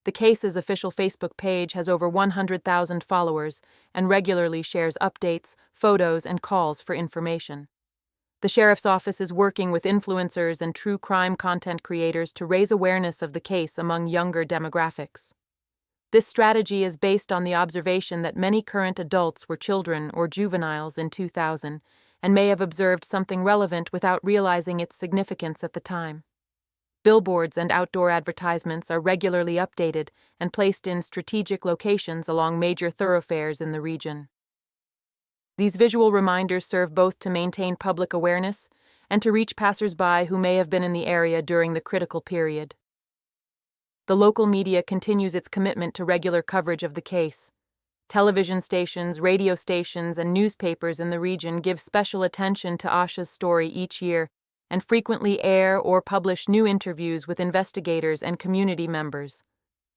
[SPEAKER 1] The case's official Facebook page has over 100,000 followers and regularly shares updates, photos, and calls for information. The Sheriff's Office is working with influencers and true crime content creators to raise awareness of the case among younger demographics. This strategy is based on the observation that many current adults were children or juveniles in 2000 and may have observed something relevant without realizing its significance at the time. Billboards and outdoor advertisements are regularly updated and placed in strategic locations along major thoroughfares in the region. These visual reminders serve both to maintain public awareness and to reach passers-by who may have been in the area during the critical period. The local media continues its commitment to regular coverage of the case. Television stations, radio stations, and newspapers in the region give special attention to Asha's story each year and frequently air or publish new interviews with investigators and community members.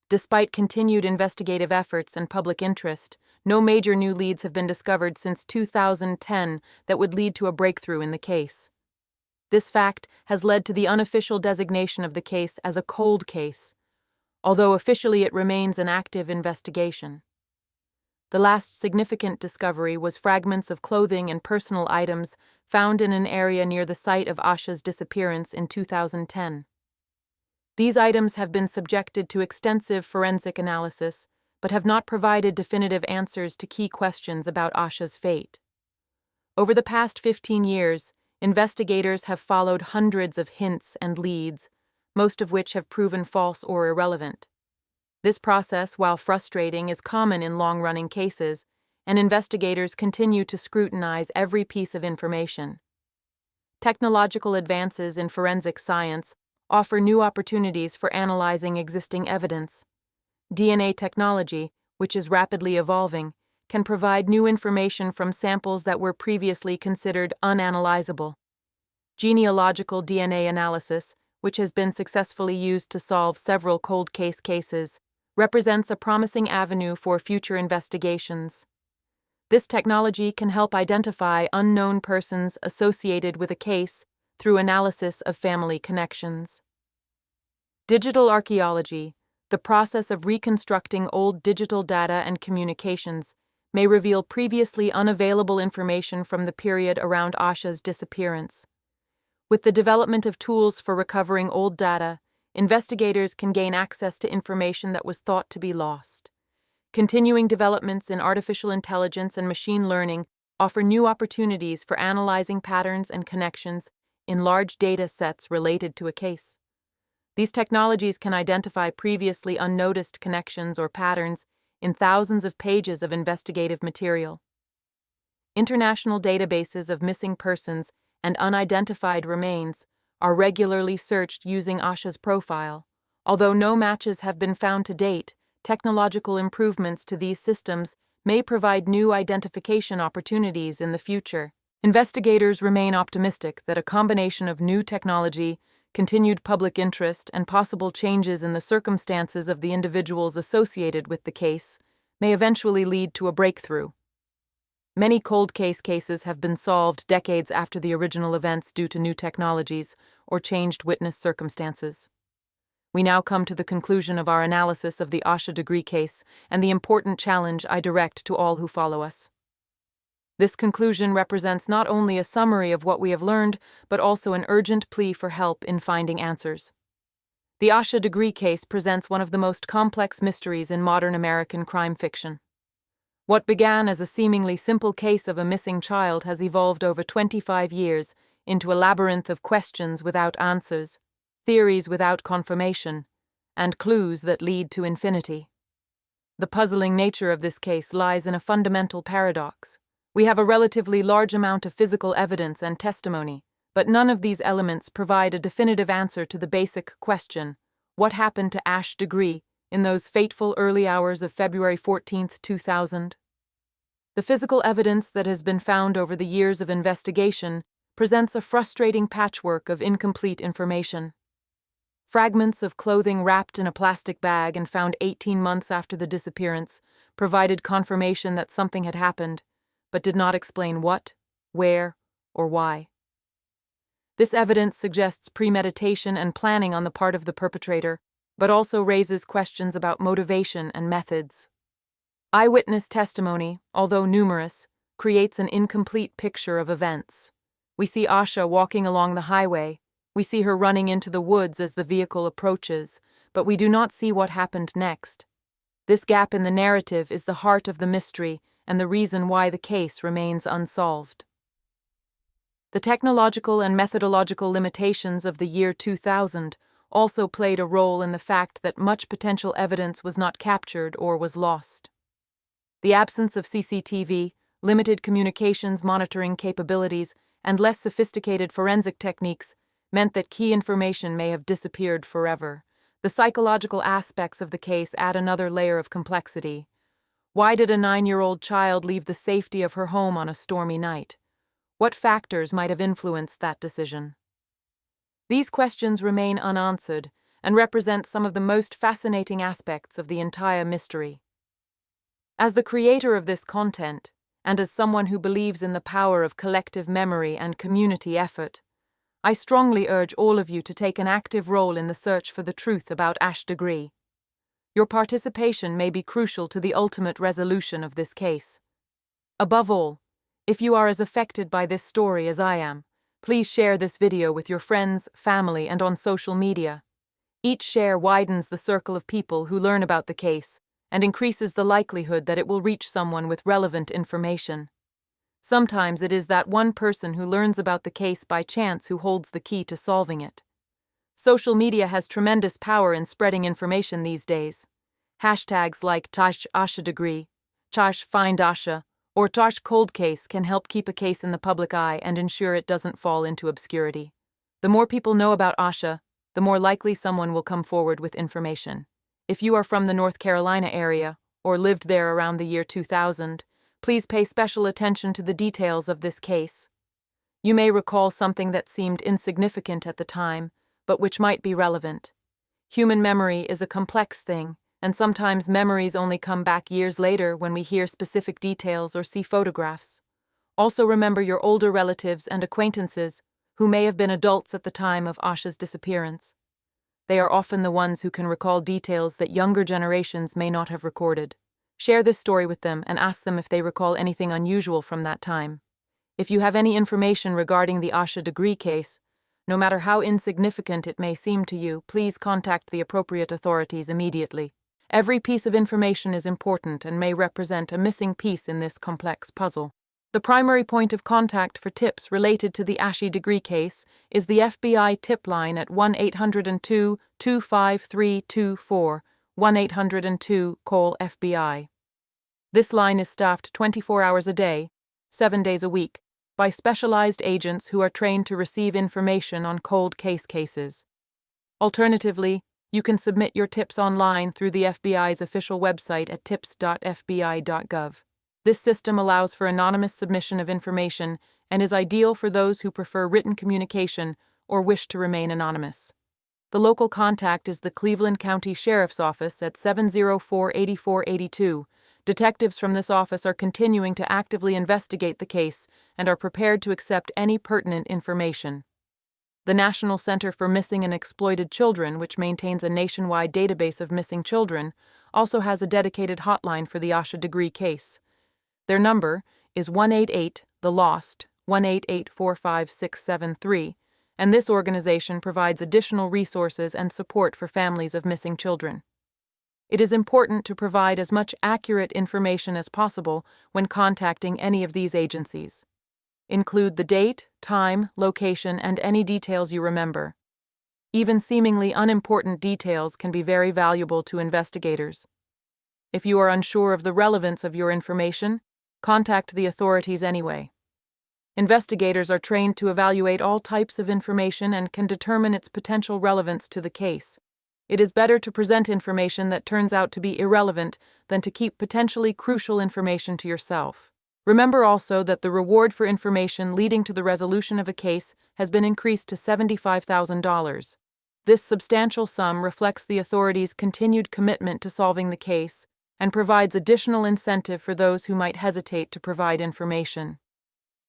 [SPEAKER 1] Despite continued investigative efforts and public interest, no major new leads have been discovered since 2010 that would lead to a breakthrough in the case. This fact has led to the unofficial designation of the case as a cold case, although officially it remains an active investigation. The last significant discovery was fragments of clothing and personal items found in an area near the site of Asha's disappearance in 2010. These items have been subjected to extensive forensic analysis, but have not provided definitive answers to key questions about Asha's fate. Over the past 15 years, investigators have followed hundreds of hints and leads, most of which have proven false or irrelevant. This process, while frustrating, is common in long-running cases, and investigators continue to scrutinize every piece of information. Technological advances in forensic science offer new opportunities for analyzing existing evidence. DNA technology, which is rapidly evolving, can provide new information from samples that were previously considered unanalyzable. Genealogical DNA analysis, which has been successfully used to solve several cold case cases, represents a promising avenue for future investigations. This technology can help identify unknown persons associated with a case through analysis of family connections. Digital archaeology, the process of reconstructing old digital data and communications, may reveal previously unavailable information from the period around Asha's disappearance. With the development of tools for recovering old data, investigators can gain access to information that was thought to be lost. Continuing developments in artificial intelligence and machine learning offer new opportunities for analyzing patterns and connections in large data sets related to a case. These technologies can identify previously unnoticed connections or patterns in thousands of pages of investigative material. International databases of missing persons and unidentified remains are regularly searched using Asha's profile. Although no matches have been found to date, technological improvements to these systems may provide new identification opportunities in the future. Investigators remain optimistic that a combination of new technology, continued public interest, and possible changes in the circumstances of the individuals associated with the case may eventually lead to a breakthrough. Many cold case cases have been solved decades after the original events due to new technologies or changed witness circumstances. We now come to the conclusion of our analysis of the Asha degree case and the important challenge I direct to all who follow us. This conclusion represents not only a summary of what we have learned, but also an urgent plea for help in finding answers. The Asha degree case presents one of the most complex mysteries in modern American crime fiction. What began as a seemingly simple case of a missing child has evolved over 25 years into a labyrinth of questions without answers, theories without confirmation, and clues that lead to infinity. The puzzling nature of this case lies in a fundamental paradox. We have a relatively large amount of physical evidence and testimony, but none of these elements provide a definitive answer to the basic question: what happened to Asha Degree in those fateful early hours of February 14, 2000? The physical evidence that has been found over the years of investigation presents a frustrating patchwork of incomplete information. Fragments of clothing wrapped in a plastic bag and found 18 months after the disappearance provided confirmation that something had happened, but did not explain what, where, or why. This evidence suggests premeditation and planning on the part of the perpetrator, but also raises questions about motivation and methods. Eyewitness testimony, although numerous, creates an incomplete picture of events. We see Asha walking along the highway. We see her running into the woods as the vehicle approaches, but we do not see what happened next. This gap in the narrative is the heart of the mystery and the reason why the case remains unsolved. The technological and methodological limitations of the year 2000 also played a role in the fact that much potential evidence was not captured or was lost. The absence of CCTV, limited communications monitoring capabilities, and less sophisticated forensic techniques meant that key information may have disappeared forever. The psychological aspects of the case add another layer of complexity. Why did a 9-year-old child leave the safety of her home on a stormy night? What factors might have influenced that decision? These questions remain unanswered and represent some of the most fascinating aspects of the entire mystery. As the creator of this content, and as someone who believes in the power of collective memory and community effort, I strongly urge all of you to take an active role in the search for the truth about Asha Degree. Your participation may be crucial to the ultimate resolution of this case. Above all, if you are as affected by this story as I am, please share this video with your friends, family, and on social media. Each share widens the circle of people who learn about the case and increases the likelihood that it will reach someone with relevant information. Sometimes it is that one person who learns about the case by chance who holds the key to solving it. Social media has tremendous power in spreading information these days. Hashtags like #Asha Degree, #Find Asha, or #Cold Case can help keep a case in the public eye and ensure it doesn't fall into obscurity. The more people know about Asha, the more likely someone will come forward with information. If you are from the North Carolina area, or lived there around the year 2000, please pay special attention to the details of this case. You may recall something that seemed insignificant at the time, but which might be relevant. Human memory is a complex thing, and sometimes memories only come back years later when we hear specific details or see photographs. Also remember your older relatives and acquaintances who may have been adults at the time of Asha's disappearance. They are often the ones who can recall details that younger generations may not have recorded. Share this story with them and ask them if they recall anything unusual from that time. If you have any information regarding the Asha Degree case, no matter how insignificant it may seem to you, please contact the appropriate authorities immediately. Every piece of information is important and may represent a missing piece in this complex puzzle. The primary point of contact for tips related to the Asha Degree case is the FBI tip line at 1-802-25324, 1-802-CALL-FBI. This line is staffed 24 hours a day, 7 days a week, by specialized agents who are trained to receive information on cold case cases. Alternatively, you can submit your tips online through the FBI's official website at tips.fbi.gov. This system allows for anonymous submission of information and is ideal for those who prefer written communication or wish to remain anonymous. The local contact is the Cleveland County Sheriff's Office at 704-8482. Detectives from this office are continuing to actively investigate the case and are prepared to accept any pertinent information. The National Center for Missing and Exploited Children, which maintains a nationwide database of missing children, also has a dedicated hotline for the Asha Degree case. Their number is 188-THE-LOST, 188-45673, and this organization provides additional resources and support for families of missing children. It is important to provide as much accurate information as possible when contacting any of these agencies. Include the date, time, location, and any details you remember. Even seemingly unimportant details can be very valuable to investigators. If you are unsure of the relevance of your information, contact the authorities anyway. Investigators are trained to evaluate all types of information and can determine its potential relevance to the case. It is better to present information that turns out to be irrelevant than to keep potentially crucial information to yourself. Remember also that the reward for information leading to the resolution of a case has been increased to $75,000. This substantial sum reflects the authorities' continued commitment to solving the case and provides additional incentive for those who might hesitate to provide information.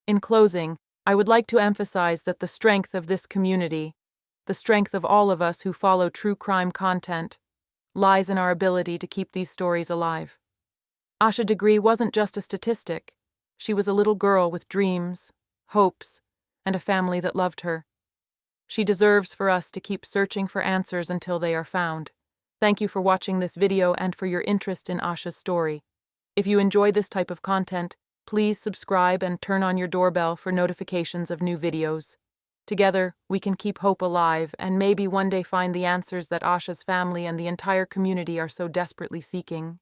[SPEAKER 1] In closing, I would like to emphasize that the strength of this community, the strength of all of us who follow true crime content, lies in our ability to keep these stories alive. Asha Degree wasn't just a statistic. She was a little girl with dreams, hopes, and a family that loved her. She deserves for us to keep searching for answers until they are found. Thank you for watching this video and for your interest in Asha's story. If you enjoy this type of content, please subscribe and turn on your doorbell for notifications of new videos. Together, we can keep hope alive and maybe one day find the answers that Asha's family and the entire community are so desperately seeking.